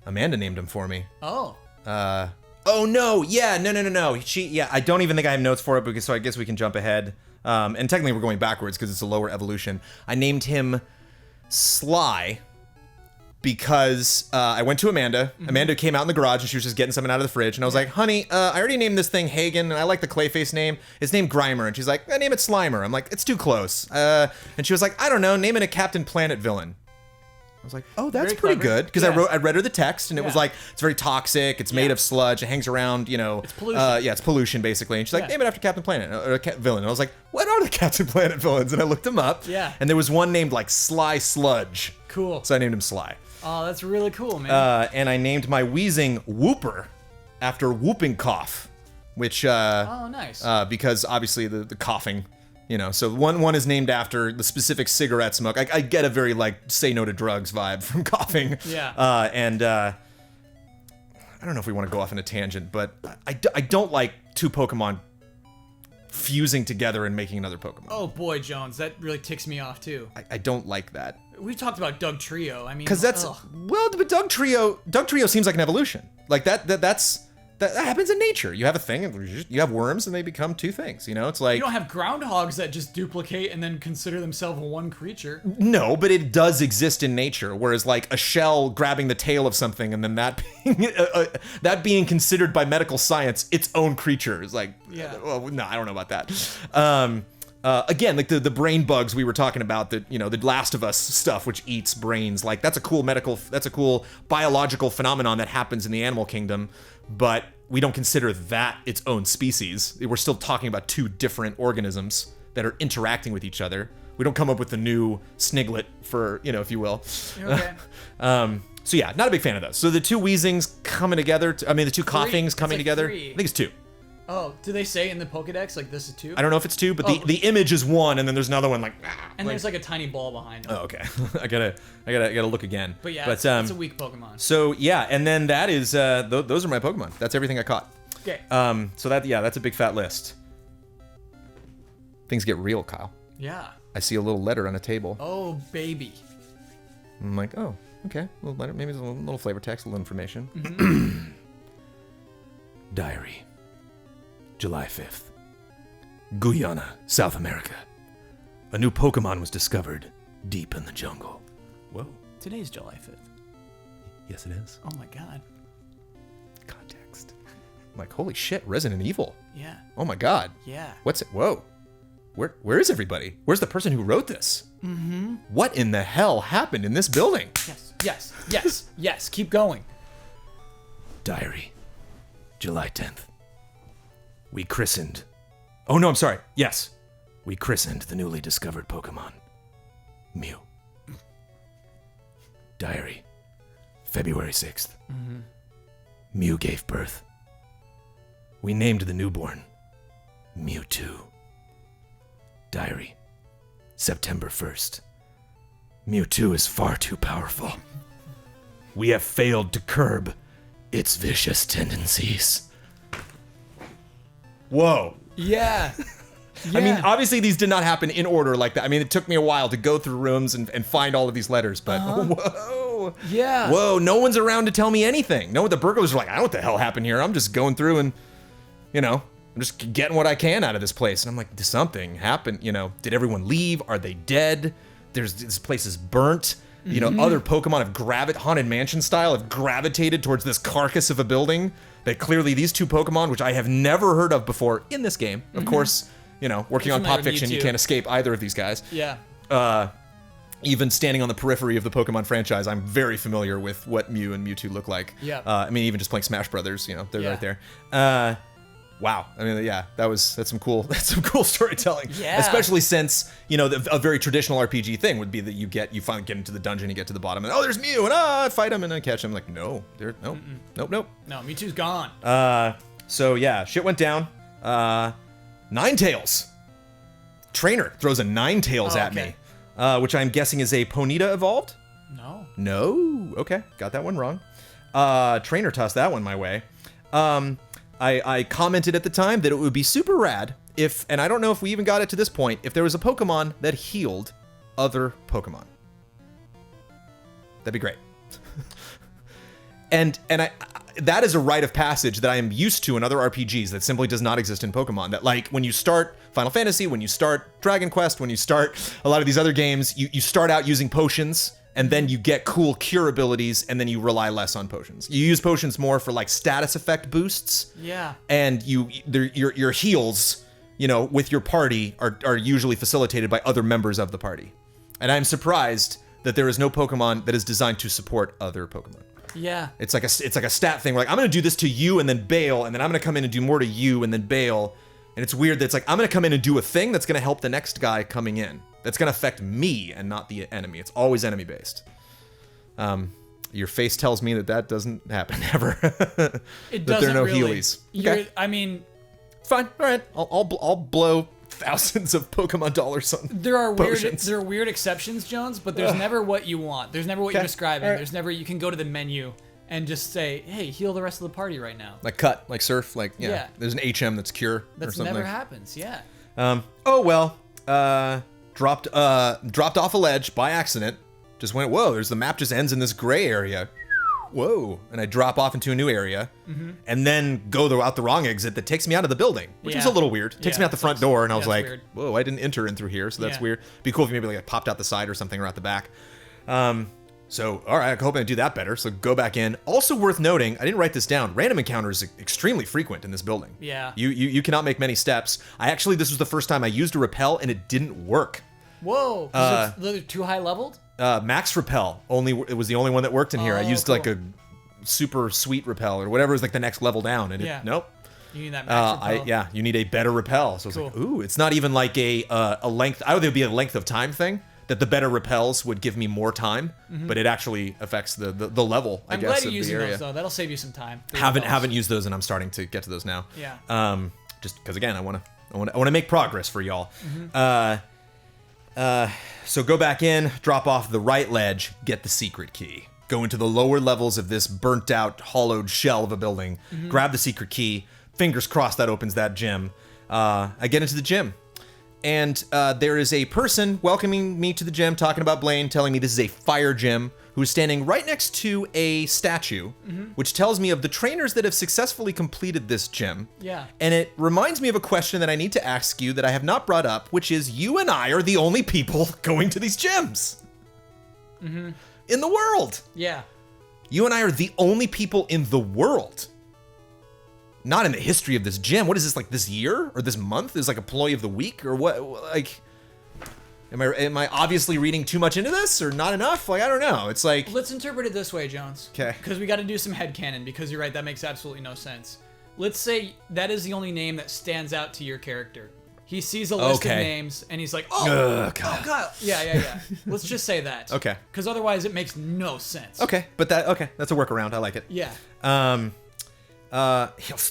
Amanda named him for me.
Oh.
Oh no. Yeah. No. I don't even think I have notes for it so I guess we can jump ahead. And technically we're going backwards because it's a lower evolution. I named him Sly. Because I went to Amanda. Amanda came out in the garage and she was just getting something out of the fridge. And I was like, honey, I already named this thing Hagen and I like the Clayface name. It's named Grimer. And she's like, I name it Slimer. I'm like, it's too close. And she was like, I don't know, name it a Captain Planet villain. I was like, oh, that's
Very
pretty
clever.
good. Because I read her the text and it was like, it's very toxic. It's made of sludge. It hangs around, It's
pollution.
It's pollution basically. And she's like, name it after Captain Planet or a villain. And I was like, what are the Captain Planet villains? And I looked them up.
Yeah.
And there was one named Sly Sludge.
Cool.
So I named him Sly.
Oh, that's really cool, man.
And I named my wheezing Whooper after Whooping Cough, which
oh, nice.
Because obviously the coughing, So one is named after the specific cigarette smoke. I get a very say no to drugs vibe from coughing.
Yeah.
And I don't know if we want to go off on a tangent, but I don't like two Pokemon fusing together and making another Pokemon.
Oh boy, Jones, that really ticks me off too.
I don't like that.
We've talked about Doug Trio. I mean,
Because that's but Doug Trio seems like an evolution. That happens in nature. You have a thing, and you have worms, and they become two things. It's like
you don't have groundhogs that just duplicate and then consider themselves one creature.
no, but it does exist in nature. Whereas a shell grabbing the tail of something, and then that being considered by medical science its own creature is well, no, I don't know about that. Again, the brain bugs we were talking about, the Last of Us stuff, which eats brains. That's a cool biological phenomenon that happens in the animal kingdom, but we don't consider that its own species. We're still talking about two different organisms that are interacting with each other. We don't come up with the new Sniglet for, if you will.
Okay.
So yeah, not a big fan of those. So the two wheezings coming together, the two coughings coming together.
Three.
I think it's two.
Oh, do they say in the Pokedex this is two?
I don't know if it's two, but the image is one, and then there's another one
and there's a tiny ball behind it.
Oh, okay. I gotta look again.
But yeah, it's a weak Pokemon.
So yeah, and then that is those are my Pokemon. That's everything I caught.
Okay.
So that's a big fat list. Things get real, Kyle.
Yeah.
I see a little letter on a table.
Oh baby.
I'm like, oh, okay. A little letter, maybe there's a little flavor text, a little information.
Mm-hmm.
Diary. July 5th. Guyana, South America. A new Pokemon was discovered deep in the jungle. Whoa.
Today's July 5th.
Yes, it is.
Oh my god.
Context. I'm like, holy shit, Resident Evil.
Yeah.
Oh my god.
Yeah.
What's it? Whoa. Where is everybody? Where's the person who wrote this?
Mm-hmm.
What in the hell happened in this building?
Yes. Keep going.
Diary. July 10th. We christened. Oh no, I'm sorry. Yes. We christened the newly discovered Pokemon. Mew. Diary. February 6th.
Mm-hmm.
Mew gave birth. We named the newborn Mewtwo. Diary. September 1st. Mewtwo is far too powerful. We have failed to curb its vicious tendencies. Whoa.
Yeah.
I mean, obviously these did not happen in order like that. I mean, it took me a while to go through rooms and find all of these letters, but whoa.
Yeah.
Whoa, no one's around to tell me anything. No, the burglars are like, I don't know what the hell happened here. I'm just going through and, I'm just getting what I can out of this place. And I'm like, did something happen? Did everyone leave? Are they dead? This place is burnt. Other Pokemon have Haunted Mansion style, have gravitated towards this carcass of a building that clearly these two Pokemon, which I have never heard of before in this game, of course, working on Pop Fiction, you can't escape either of these guys.
Yeah.
Even standing on the periphery of the Pokemon franchise, I'm very familiar with what Mew and Mewtwo look like.
Yeah.
I mean, even just playing Smash Brothers, they're right there. Wow. I mean, yeah, that's some cool storytelling.
Yeah.
Especially since, a very traditional RPG thing would be that you finally get into the dungeon, you get to the bottom, and there's Mew, and I fight him and I catch him. Like, nope. No,
Mewtwo's gone.
So yeah, shit went down. Ninetales. Trainer throws a Ninetales at me, which I'm guessing is a Ponyta evolved? No. Okay, got that one wrong. Trainer tossed that one my way. I commented at the time that it would be super rad if, and I don't know if we even got it to this point, if there was a Pokemon that healed other Pokemon. That'd be great. and that is a rite of passage that I am used to in other RPGs that simply does not exist in Pokemon. That, like, when you start Final Fantasy, when you start Dragon Quest, when you start a lot of these other games, you start out using potions, and then you get cool cure abilities, and then you rely less on potions. You use potions more for, like, status effect boosts.
Yeah.
And your heals, with your party are usually facilitated by other members of the party. And I'm surprised that there is no Pokemon that is designed to support other Pokemon.
Yeah.
It's like a stat thing. Like, I'm gonna do this to you and then bail, and then I'm gonna come in and do more to you and then bail. And it's weird that it's like, I'm gonna come in and do a thing that's gonna help the next guy coming in. That's gonna affect me and not the enemy. It's always enemy based. Your face tells me that doesn't happen ever.
It doesn't
that there are no
really.
Heelys. Okay.
I mean,
fine. All right. I'll blow thousands of Pokemon dollars on potions.
There are weird exceptions, Jones, but there's never what you want. There's never what you're describing. Right. There's never, you can go to the menu and just say, hey, heal the rest of the party right now.
Like cut, like surf, like, yeah. There's an HM that's cure or something.
That never happens, yeah.
Dropped off a ledge by accident. Just went, whoa, the map just ends in this gray area. Whoa. And I drop off into a new area, and then go out the wrong exit that takes me out of the building, which was a little weird. Takes me out the front door, and I was like, whoa, I didn't enter in through here, so that's weird. Be cool if you maybe like popped out the side or something, or out the back. So, all right, I'm hoping to do that better. So go back in. Also worth noting, I didn't write this down. Random encounters are extremely frequent in this building.
Yeah.
You cannot make many steps. This was the first time I used a repel, and it didn't work.
Whoa. They're too high leveled?
Max repel. It was the only one that worked in here. I used like a super sweet repel or whatever is like the next level down, and nope.
You need that max repel.
You need a better repel. So it's like, ooh, it's not even like a length. I would be a length of time thing. That the better repels would give me more time, but it actually affects the level. I guess.
I'm glad you're
of
using
the area.
those though. That'll save you some time.
Haven't used those, and I'm starting to get to those now.
Yeah.
Just because again, I want to make progress for y'all. So go back in, drop off the right ledge, get the secret key. Go into the lower levels of this burnt out, hollowed shell of a building. Grab the secret key. Fingers crossed that opens that gym. I get into the gym. And there is a person welcoming me to the gym, talking about Blaine, telling me this is a fire gym, who is standing right next to a statue, which tells me of the trainers that have successfully completed this gym.
Yeah.
And it reminds me of a question that I need to ask you that I have not brought up, which is, you and I are the only people going to these gyms. In the world.
Yeah.
You and I are the only people in the world. Not in the history of this gym. What is this, like this year or this month? Is like employee of the week or what? Like, am I obviously reading too much into this or not enough? Like, I don't know. It's like,
let's interpret it this way, Jones.
Okay.
Because we got to do some headcanon, because you're right, that makes absolutely no sense. Let's say that is the only name that stands out to your character. He sees a list of names and he's like, oh, God. Yeah. Let's just say that.
Okay.
Because otherwise it makes no sense.
Okay, but that's a workaround. I like it.
Yeah.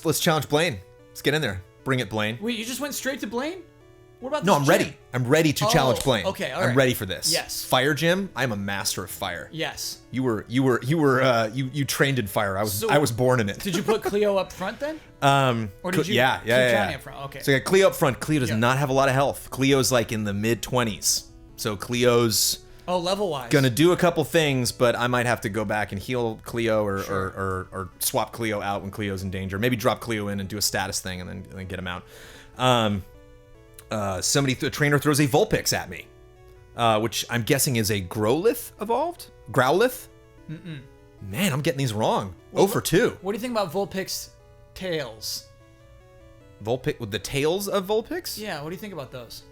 Let's challenge Blaine. Let's get in there. Bring it, Blaine.
Wait, you just went straight to Blaine? What about
No,
this
I'm
gym?
ready. I'm ready to challenge Blaine.
okay, all
I'm
right.
ready for this.
Yes.
Fire gym. I'm a master of fire.
Yes.
You trained in fire. I was born in it.
Did you put Cleo up front then? Or did you
yeah,
keep Johnny
yeah.
up front? Okay.
So I got Cleo up front. Cleo does
Yeah.
not have a lot of health. Cleo's like in the mid-20s. So Cleo's
Oh, level-wise.
gonna do a couple things, but I might have to go back and heal Cleo or swap Cleo out when Cleo's in danger. Maybe drop Cleo in and do a status thing and then get him out. A trainer throws a Vulpix at me, which I'm guessing is a Growlithe evolved? Growlithe? Man, I'm getting these wrong.
Well,
0 for 2.
What do you think about Vulpix tails?
Vulpix with the tails of Vulpix?
Yeah, what do you think about those?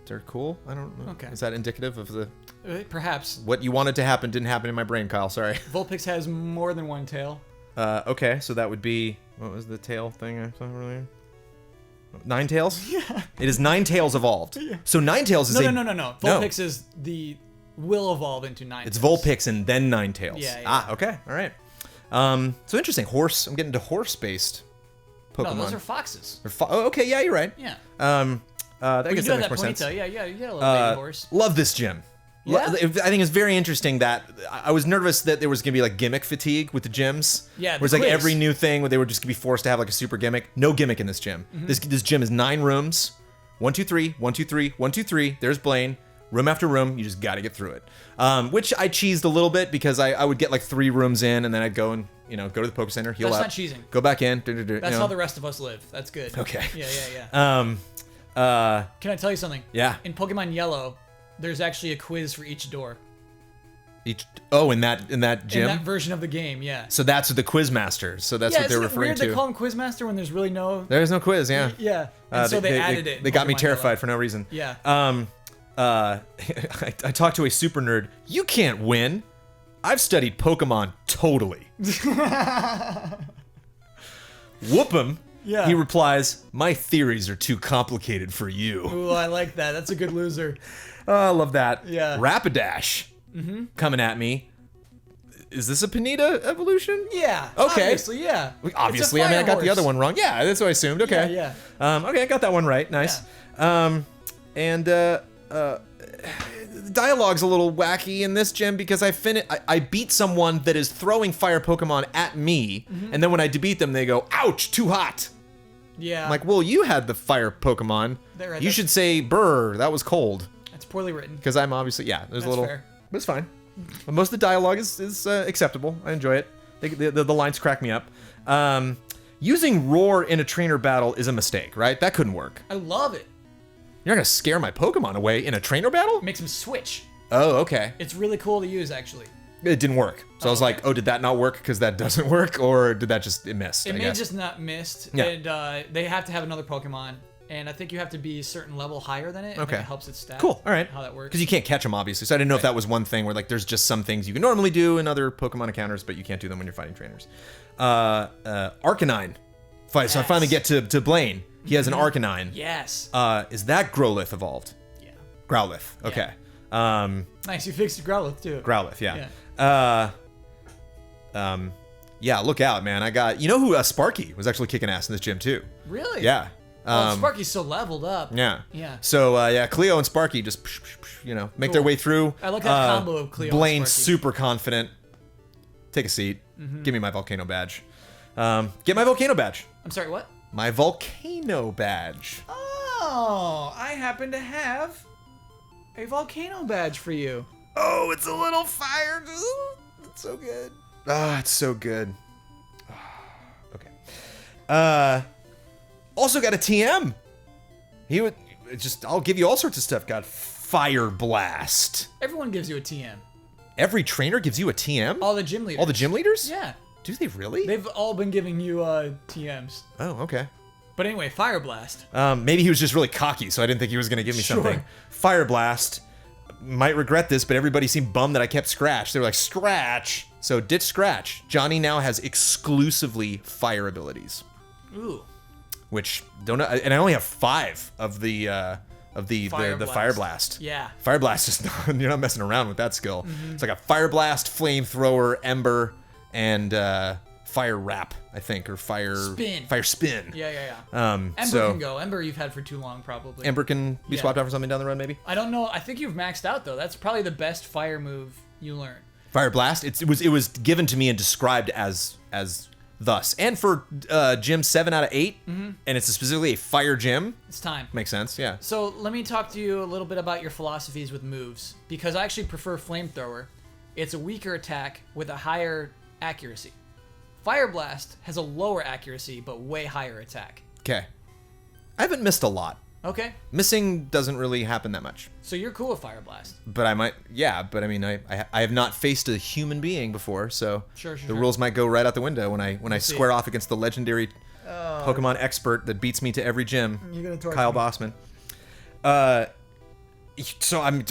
They're cool. I don't know.
Okay.
Is that indicative of the
Perhaps.
what you wanted to happen didn't happen in my brain, Kyle? Sorry.
Vulpix has more than one tail.
Okay, so that would be what was the tail thing I saw earlier? Ninetales?
Yeah.
It is Ninetales evolved. Yeah. So Ninetales is
No. Vulpix is will evolve into nine.
It's Vulpix and then Ninetales.
Yeah.
Ah, okay. All right. So interesting. Horse. I'm getting to horse-based Pokemon.
No, those are foxes.
Okay, yeah, you're right.
Yeah.
I guess
you
that
have
makes
that
more sense.
ponytail. Yeah, you had a little baby horse.
Love this gym.
Yeah?
I think it's very interesting that I was nervous that there was gonna be like gimmick fatigue with the gyms.
Yeah,
where it's like every new thing where they were just gonna be forced to have like a super gimmick. No gimmick in this gym. This gym is 9 rooms. 1, 2, 3, 1, 2, 3, 1, 2, 3. There's Blaine. Room after room. You just gotta get through it. Which I cheesed a little bit because I would get like 3 rooms in and then I'd go and go to the Poke Center, heal
That's
up.
not cheesing.
Go back in.
That's how the rest of us live. That's good.
Okay.
Yeah. Can I tell you something?
Yeah.
In Pokemon Yellow, there's actually a quiz for each door.
In that gym.
In that version of the game, yeah.
So that's the quiz master. So that's what they're referring
weird
to.
They call him Quizmaster when there's really no.
There's no quiz, yeah.
Yeah. And so they added it.
They
in
got me
Pokemon
terrified
Yellow.
for no reason.
Yeah.
I talked to a super nerd. You can't win. I've studied Pokemon totally. Whoop him.
Yeah.
He replies, my theories are too complicated for you.
Ooh, I like that. That's a good loser.
Oh, I love that.
Yeah.
Rapidash coming at me. Is this a Pineda evolution?
Yeah.
Okay.
Obviously, yeah.
Obviously,
It's a
I got the
fire
other one wrong. Yeah, that's what I assumed. Okay.
Yeah.
Okay, I got that one right. Nice. Dialogue's a little wacky in this gym because I beat someone that is throwing fire Pokemon at me, and then when I beat them, they go, "Ouch, too hot."
Yeah.
I'm like, well, you had the fire Pokemon. You should say, "Brr, that was cold."
That's poorly written.
Because I'm obviously there's a little.
Fair.
But it's fine. Most of the dialogue is acceptable. I enjoy it. The lines crack me up. Using roar in a trainer battle is a mistake, right? That couldn't work.
I love it.
You're not gonna scare my Pokemon away in a trainer battle?
It makes him switch.
Oh, okay.
It's really cool to use, actually.
It didn't work. So I was like, oh, did that not work because that doesn't work? Or did that just, it missed?
It
I
may
guess.
just not missed.
Yeah.
And they have to have another Pokemon. And I think you have to be a certain level higher than it. And
Okay.
It helps its stats.
Cool. All right.
How that works.
Because you can't catch them, obviously. So I didn't know if that was one thing where like there's just some things you can normally do in other Pokemon encounters, but you can't do them when you're fighting trainers. Arcanine. Fight. So I finally get to Blaine. He has an Arcanine.
Yes.
Is that Growlithe evolved?
Yeah.
Growlithe. Okay.
Nice. You fixed Growlithe, too.
Growlithe, yeah. Yeah, look out, man. I got, who Sparky was actually kicking ass in this gym too.
Really?
Yeah.
Well, Sparky's so leveled up.
Yeah.
Yeah.
So Cleo and Sparky just make their way through.
I like that combo of Cleo
Blaine's
and Sparky.
super confident. Take a seat. Give me my volcano badge. Get my volcano badge.
I'm sorry, what?
My volcano badge.
Oh, I happen to have a volcano badge for you.
Oh, it's a little fire. It's so good. Ah, it's so good. Okay. Also got a TM. I'll give you all sorts of stuff. Got Fire Blast.
Everyone gives you a TM.
Every trainer gives you a TM?
All the gym leaders.
All the gym leaders?
Yeah.
Do they really?
They've all been giving you TMs.
Oh, okay.
But anyway, Fire Blast.
Maybe he was just really cocky, so I didn't think he was going to give me
Sure.
something. Fire Blast. Might regret this, but everybody seemed bummed that I kept Scratch. They were like, Scratch. So ditch Scratch. Johnny now has exclusively fire abilities.
Ooh.
Which and I only have 5 of the Fire Blast.
Yeah.
Fire Blast is not, you're not messing around with that skill. It's like a Fire Blast, Flamethrower, Ember, and fire wrap, I think, or fire spin.
Yeah. Ember
So
can go. Ember you've had for too long, probably.
Ember can be swapped out for something down the road, maybe.
I don't know. I think you've maxed out though. That's probably the best fire move you learn.
Fire blast. It was given to me and described as thus. And for gym 7 out of 8, and it's specifically a fire gym.
It's time.
Makes sense. Yeah.
So let me talk to you a little bit about your philosophies with moves, because I actually prefer flamethrower. It's a weaker attack with a higher accuracy. Fire blast has a lower accuracy but way higher attack.
Okay. I haven't missed a lot.
Okay.
Missing doesn't really happen that much.
So you're cool with fire blast.
But I might, yeah. But I mean, I have not faced a human being before, so
Sure.
the rules might go right out the window when I square off against the legendary Pokemon expert that beats me to every gym,
You're gonna torture
Kyle
me.
Bossman. So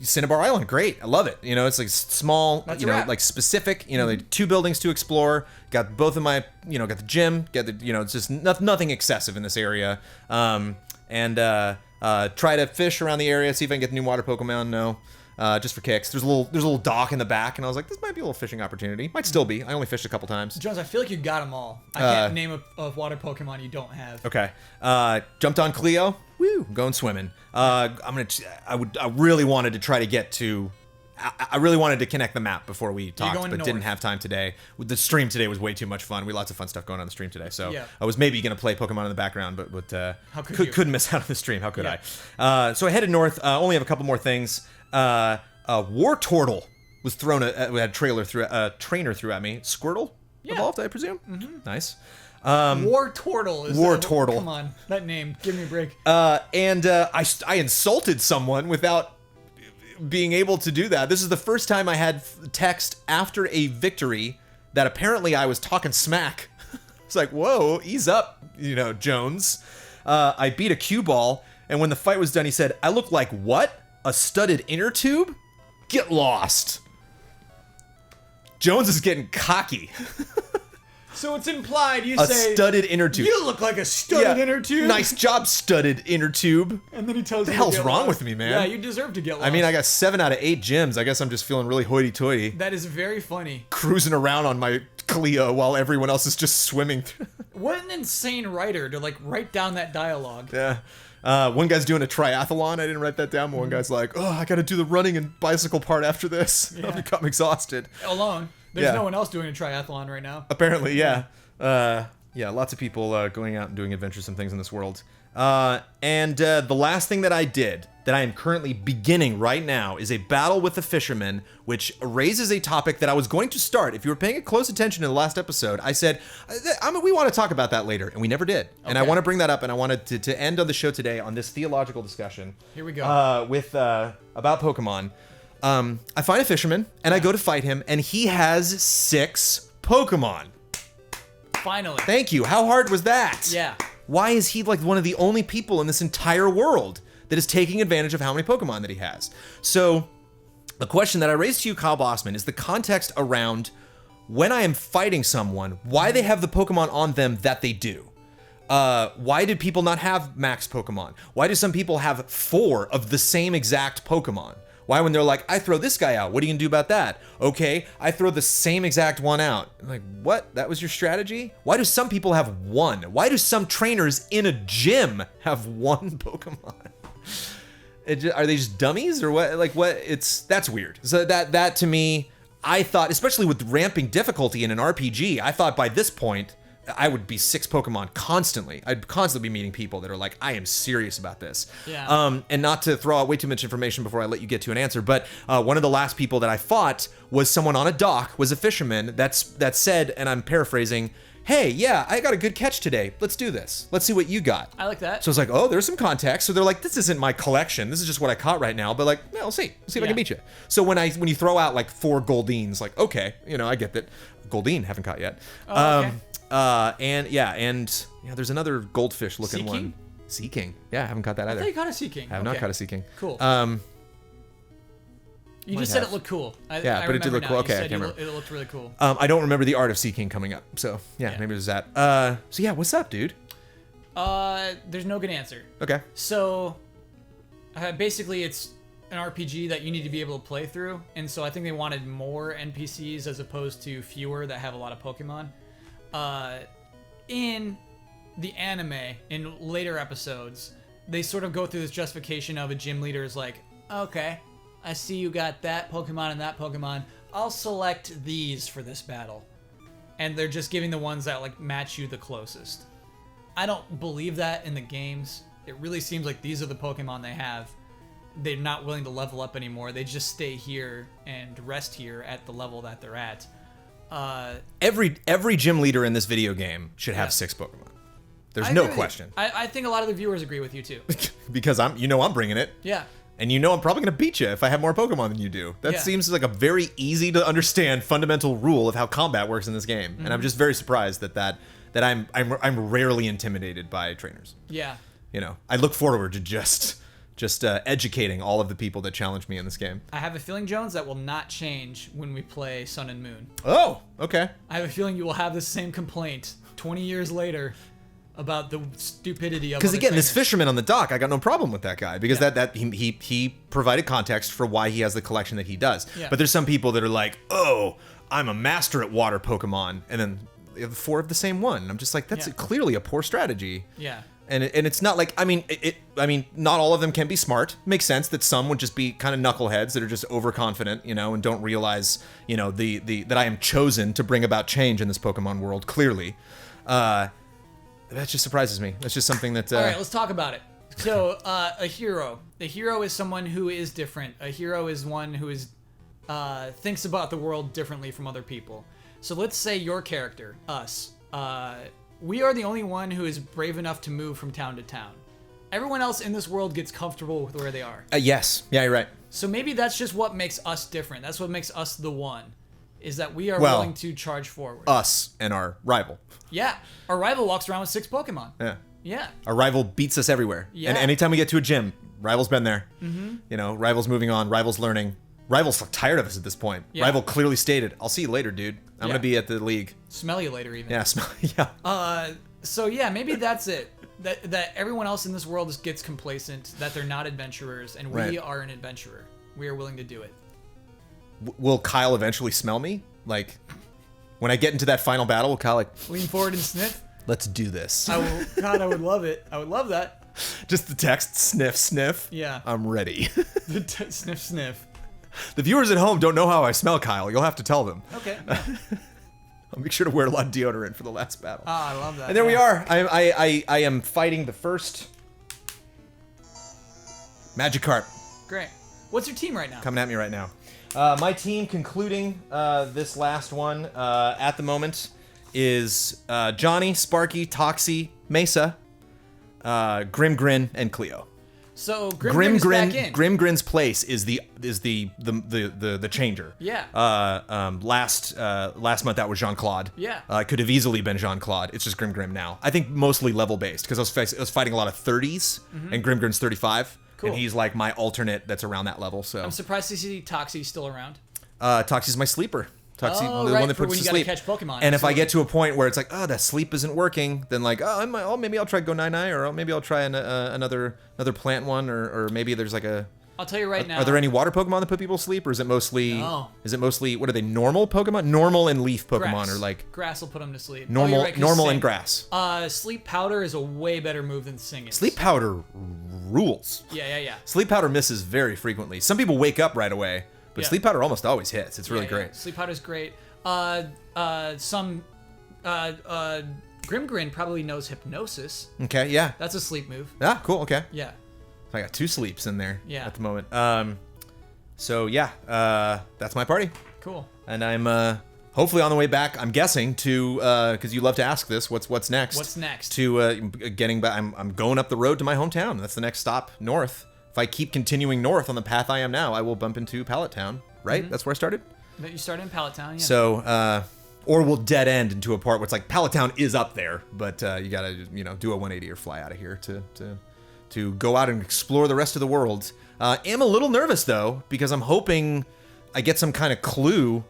Cinnabar Island, great. I love it. You know, it's like small,
That's
you
a
know,
wrap.
like specific, you know, like 2 buildings to explore. Got both of my, you know, got the gym, got the, you know, it's just nothing excessive in this area. And try to fish around the area, see if I can get the new water Pokemon. No. Just for kicks. There's a little dock in the back, and I was like, this might be a little fishing opportunity. Might still be. I only fished a couple times.
Jones, I feel like you got them all. I can't name a water Pokemon you don't have.
Okay. Jumped on Cleo. Woo! Going swimming. I really wanted to try to get to. I really wanted to connect the map before we talked, but
north.
didn't have time today. The stream today was way too much fun. We had lots of fun stuff going on the stream today. So
Yeah.
I was maybe going to play Pokemon in the background, but
How could you?
couldn't miss out on the stream. How could
Yeah.
I? So I headed north. Only have a couple more things. War Turtle was thrown. We had a trainer threw at me. Squirtle evolved, I presume. Mm-hmm. Nice.
War Turtle is
War
that-
Turtle.
Come on, that name. Give me a break.
And I insulted someone without being able to do that. This is the first time I had text after a victory that apparently I was talking smack. It's like, whoa, ease up, you know, Jones. I beat a cue ball, and when the fight was done, he said, I look like what? A studded inner tube? Get lost. Jones is getting cocky.
So it's implied you
A
say
studded inner tube.
you look like a studded
Yeah.
inner tube.
Nice job, studded inner tube.
And then he tells you
the hell's
to get
wrong
lost.
with me, man?
Yeah, you deserve to get lost.
I mean, I got 7 out of 8 gyms. I guess I'm just feeling really hoity-toity.
that is very funny.
Cruising around on my Cleo while everyone else is just swimming through.
What an insane writer to like write down that dialogue.
Yeah. One guy's doing a triathlon. I didn't write that down, but one guy's like, oh, I got to do the running and bicycle part after this.
Yeah.
I've become exhausted.
Alone. There's
Yeah.
no one else doing a triathlon right now.
Apparently, yeah. Yeah, lots of people going out and doing adventuresome things in this world. And the last thing that I did, that I am currently beginning right now, is a battle with the fishermen, which raises a topic that I was going to start. If you were paying close attention to the last episode, I said, we want to talk about that later, and we never did. And I
Okay.
want to bring that up, and I wanted to end on the show today on this theological discussion.
Here we go.
With about Pokemon. I find a fisherman, and I go to fight him, and he has 6 Pokemon.
Finally.
Thank you. How hard was that?
Yeah.
Why is he like one of the only people in this entire world that is taking advantage of how many Pokemon that he has? So, the question that I raised to you, Kyle Bossman, is the context around when I am fighting someone, why they have the Pokemon on them that they do. Why did people not have max Pokemon? Why do some people have 4 of the same exact Pokemon? Why, when they're like, I throw this guy out, what are you gonna do about that? Okay, I throw the same exact one out. I'm like, what? That was your strategy? Why do some people have 1? Why do some trainers in a gym have 1 Pokemon? Are they just dummies or what? Like what? That's weird. So that to me, I thought, especially with ramping difficulty in an RPG, I thought by this point, I would be 6 Pokemon constantly. I'd constantly be meeting people that are like, I am serious about this.
Yeah.
And not to throw out way too much information before I let you get to an answer, but one of the last people that I fought was someone on a dock, was a fisherman that said, and I'm paraphrasing, hey, yeah, I got a good catch today. Let's do this. Let's see what you got.
I like that.
So it's like, oh, there's some context. So they're like, this isn't my collection. This is just what I caught right now. But like, yeah, we'll see. We'll see if I can beat you. So when you throw out like 4 Goldines, like, okay, you know, I get that. Goldine, haven't caught yet.
Okay.
And there's another goldfish looking one. Sea King. Yeah, I haven't caught that
I
either.
thought you caught a Sea King.
I have not caught a Sea King.
Cool. You
might
just said
have.
it looked cool.
Yeah, but it did look cool. Okay, I can't remember.
It looked really cool.
I don't remember the art of Sea King coming up. So yeah,
Yeah.
maybe it was that. So yeah, what's up, dude?
There's no good answer.
Okay.
So, basically, it's an RPG that you need to be able to play through, and so I think they wanted more NPCs as opposed to fewer that have a lot of Pokemon. In the anime, in later episodes, they sort of go through this justification of a gym leader is like, okay, I see you got that Pokemon and that Pokemon. I'll select these for this battle. And they're just giving the ones that like match you the closest. I don't believe that in the games. It really seems like these are the Pokemon they have. They're not willing to level up anymore. They just stay here and rest here at the level that they're at.
Every gym leader in this video game should have 6 Pokemon. There's no question.
I think a lot of the viewers agree with you too.
Because I'm bringing it.
Yeah.
And I'm probably going to beat you if I have more Pokemon than you do. That seems like a very easy to understand fundamental rule of how combat works in this game. Mm-hmm. And I'm just very surprised that I'm rarely intimidated by trainers.
Yeah.
I look forward to just educating all of the people that challenge me in this game.
I have a feeling, Jones, that will not change when we play Sun and Moon.
Oh, okay.
I have a feeling you will have the same complaint 20 years later about the stupidity of
because again,
trainers.
this fisherman on the dock, I got no problem with that guy because that he provided context for why he has the collection that he does.
Yeah.
But there's some people that are like, oh, I'm a master at water Pokemon, and then they have 4 of the same one. And I'm just like, that's clearly a poor strategy.
Yeah.
And it's not like I mean not all of them can be smart. Makes sense that some would just be kind of knuckleheads that are just overconfident, and don't realize that I am chosen to bring about change in this Pokemon world. Clearly, that just surprises me. That's just something that.
All right, let's talk about it. So a hero. A hero is someone who is different. A hero is one who is thinks about the world differently from other people. So let's say your character, us. We are the only one who is brave enough to move from town to town. Everyone else in this world gets comfortable with where they are.
Yes. Yeah, you're right.
So maybe that's just what makes us different. That's what makes us the one, is that we are willing to charge forward.
Us and our rival.
Yeah. Our rival walks around with 6 Pokemon.
Yeah.
Yeah.
Our rival beats us everywhere.
Yeah.
And anytime we get to a gym, rival's been there. Mm-hmm. Rival's moving on. Rival's learning. Rival's tired of us at this point. Yeah. Rival clearly stated, I'll see you later, dude. I'm going to be at the league.
Smell you later, even.
Yeah, yeah.
So yeah, maybe that's it. That everyone else in this world just gets complacent, that they're not adventurers, and we are an adventurer. We are willing to do it.
Will Kyle eventually smell me? Like, when I get into that final battle, will Kyle
lean forward and sniff?
Let's do this.
God, I would love it. I would love that.
Just the text, sniff, sniff.
Yeah.
I'm ready.
Sniff, sniff.
The viewers at home don't know how I smell, Kyle. You'll have to tell them.
Okay. Yeah.
I'll make sure to wear a lot of deodorant for the last battle.
Ah, I love that.
And there we are. I am fighting the first Magikarp.
Great. What's your team right now?
Coming at me right now. My team concluding this last one at the moment is Johnny, Sparky, Toxie, Mesa, Grim, and Cleo.
So Grim back in.
Grim's place is the changer.
Yeah.
Last month that was Jean-Claude.
Yeah.
It could have easily been Jean-Claude. It's just Grim now. I think mostly level based because I was fighting a lot of 30s and Grim's 35.
Cool.
And he's like my alternate that's around that level. So
I'm surprised to see Toxie still around.
Toxie's my sleeper. Toxie,
the
one that
for
puts
when
to
you
sleep.
Gotta catch Pokemon.
And if I get to a point where it's like, oh, that sleep isn't working, then like, maybe I'll try Go Nine, or maybe I'll try another plant one, or maybe there's like a.
I'll tell you right now.
Are there any water Pokemon that put people to sleep, or is it mostly?
No.
Is it mostly what are they? Normal Pokemon, normal and leaf Pokemon,
grass.
or like
grass will put them to sleep.
Normal,
right,
normal and grass.
Sleep powder is a way better move than singing.
Sleep powder rules.
Yeah.
Sleep powder misses very frequently. Some people wake up right away, but sleep powder almost always hits. It's really great.
Sleep powder's great. Grimgrin probably knows hypnosis.
Okay, yeah.
That's a sleep move.
Ah, cool. Okay.
Yeah.
So I got 2 sleeps in there
at
the moment. So yeah, that's my party.
Cool.
And I'm hopefully on the way back. I'm guessing to because you love to ask this. What's next?
What's next?
To getting back. I'm going up the road to my hometown. That's the next stop north. If I keep continuing north on the path I am now, I will bump into Pallet Town. Right? Mm-hmm. That's where I started.
That you started in Pallet Town. Yeah.
So or we'll dead end into a part where it's like Pallet Town is up there, but you gotta do a 180 or fly out of here to go out and explore the rest of the world. Am a little nervous though because I'm hoping I get some kind of clue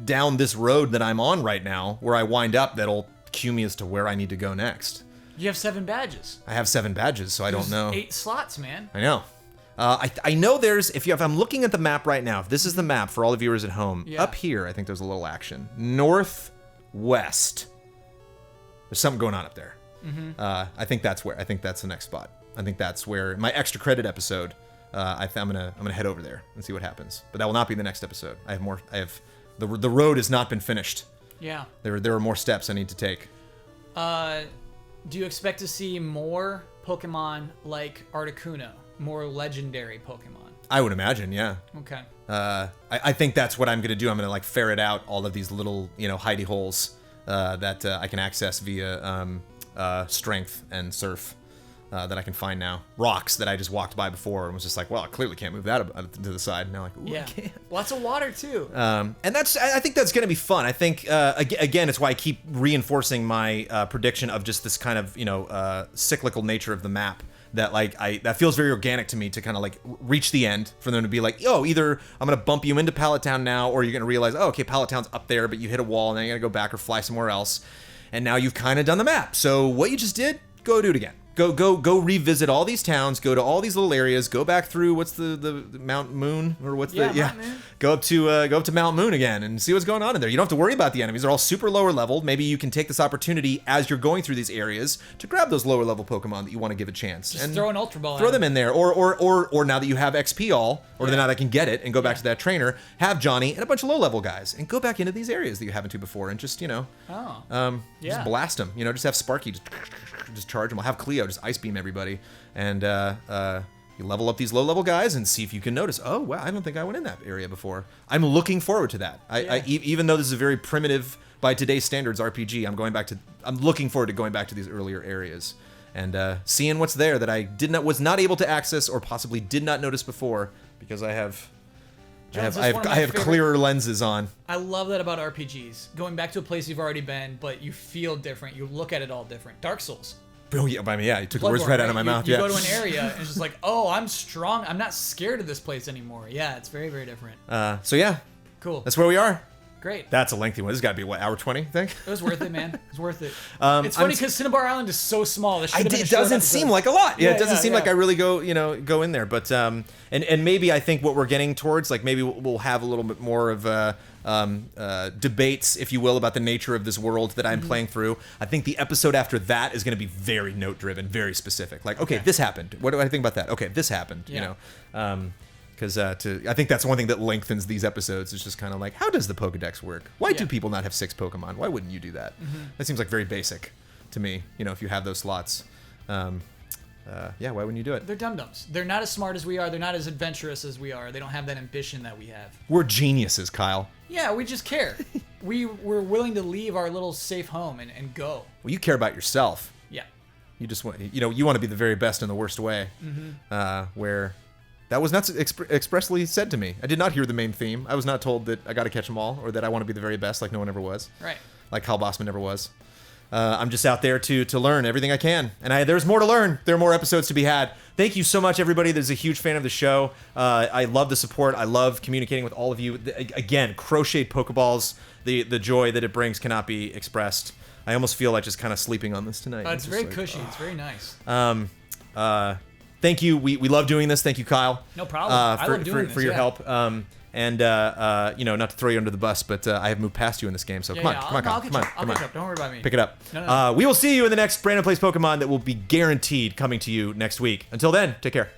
down this road that I'm on right now, where I wind up that'll cue me as to where I need to go next.
You have 7 badges.
I have 7 badges, so I don't know.
8 slots, man.
I know. I know there's if I'm looking at the map right now, if this is the map for all the viewers at home, up here I think there's a little action. Northwest There's something going on up there. I think that's the next spot. I think that's where my extra credit episode. I'm gonna head over there and see what happens. But that will not be the next episode. I have more. The road has not been finished.
Yeah.
There are more steps I need to take.
Do you expect to see more Pokemon like Articuno, more legendary Pokemon?
I would imagine, yeah.
Okay.
I think that's what I'm gonna do. I'm gonna like ferret out all of these little, hidey holes that I can access via strength and surf that I can find now. Rocks that I just walked by before and was just like, well, I clearly can't move that to the side. Now, like, ooh,
Yeah.
I can.
Lots of water too.
And I think that's gonna be fun. I think again, it's why I keep reinforcing my prediction of just this kind of cyclical nature of the map. That that feels very organic to me to kind of like reach the end for them to be like, oh, either I'm gonna bump you into Pallet Town now, or you're gonna realize, oh, okay, Pallet Town's up there, but you hit a wall and then you gotta go back or fly somewhere else, and now you've kind of done the map. So what you just did, go do it again. Go revisit all these towns. Go to all these little areas. Go back through what's the Mount Moon or what's
Mount Moon.
Go up to Mount Moon again and see what's going on in there. You don't have to worry about the enemies. They're all super lower leveled. Maybe you can take this opportunity as you're going through these areas to grab those lower level Pokemon that you want to give a chance.
Just
and
throw an Ultra Ball.
throw them in there, or now that you have XP now that I can get it and go back to that trainer, have Johnny and a bunch of low level guys and go back into these areas that you haven't to before and just just blast them. Just have Sparky just charge them. I'll have Cleo just ice beam everybody, and you level up these low level guys and see if you can notice. Oh wow, I don't think I went in that area before. I'm looking forward to that. Even though this is a very primitive by today's standards RPG, I'm looking forward to going back to these earlier areas and seeing what's there that I was not able to access or possibly did not notice before because I have clearer lenses on.
I love that about RPGs. Going back to a place you've already been, but you feel different. You look at it all different. Dark Souls.
Oh yeah, you took the words right out of my mouth.
You go to an area and it's just like, oh, I'm strong. I'm not scared of this place anymore. Yeah, it's very, very different.
So yeah,
cool.
That's where we are.
Great.
That's a lengthy one. This has got to be what, hour 20, I think?
It was worth it, man. It was worth it. It's funny because Cinnabar Island is so small.
It doesn't seem like a lot. Yeah, it doesn't seem like I really go in there. But and maybe I think what we're getting towards, like maybe we'll have a little bit more of debates, if you will, about the nature of this world that I'm playing through. I think the episode after that is going to be very note driven, very specific. Like, okay, this happened. What do I think about that? Okay, this happened. Because I think that's one thing that lengthens these episodes. Is just kind of like, how does the Pokedex work? Why do people not have 6 Pokemon? Why wouldn't you do that? That seems like very basic to me. If you have those slots. Why wouldn't you do it?
They're dum-dums. They're not as smart as we are. They're not as adventurous as we are. They don't have that ambition that we have.
We're geniuses, Kyle.
Yeah, we just care. We're willing to leave our little safe home and go.
Well, you care about yourself.
Yeah.
You just want, you want to be the very best in the worst way. Where that was not expressly said to me. I did not hear the main theme. I was not told that I got to catch them all or that I want to be the very best like no one ever was.
Right.
Like Kyle Bossman never was. I'm just out there to learn everything I can. And there's more to learn. There are more episodes to be had. Thank you so much, everybody that's a huge fan of the show. I love the support. I love communicating with all of you. Again, crocheted Pokeballs, the joy that it brings cannot be expressed. I almost feel like just kind of sleeping on this tonight.
It's very cushy. It's very nice.
Thank you. We love doing this. Thank you, Kyle.
No problem. I love doing this,
for your help. And not to throw you under the bus, but I have moved past you in this game. So come on, Kyle. Come on.
I'll catch up. Don't worry about me.
Pick it up.
No.
We will see you in the next Brandon Plays Pokemon that will be guaranteed coming to you next week. Until then, take care.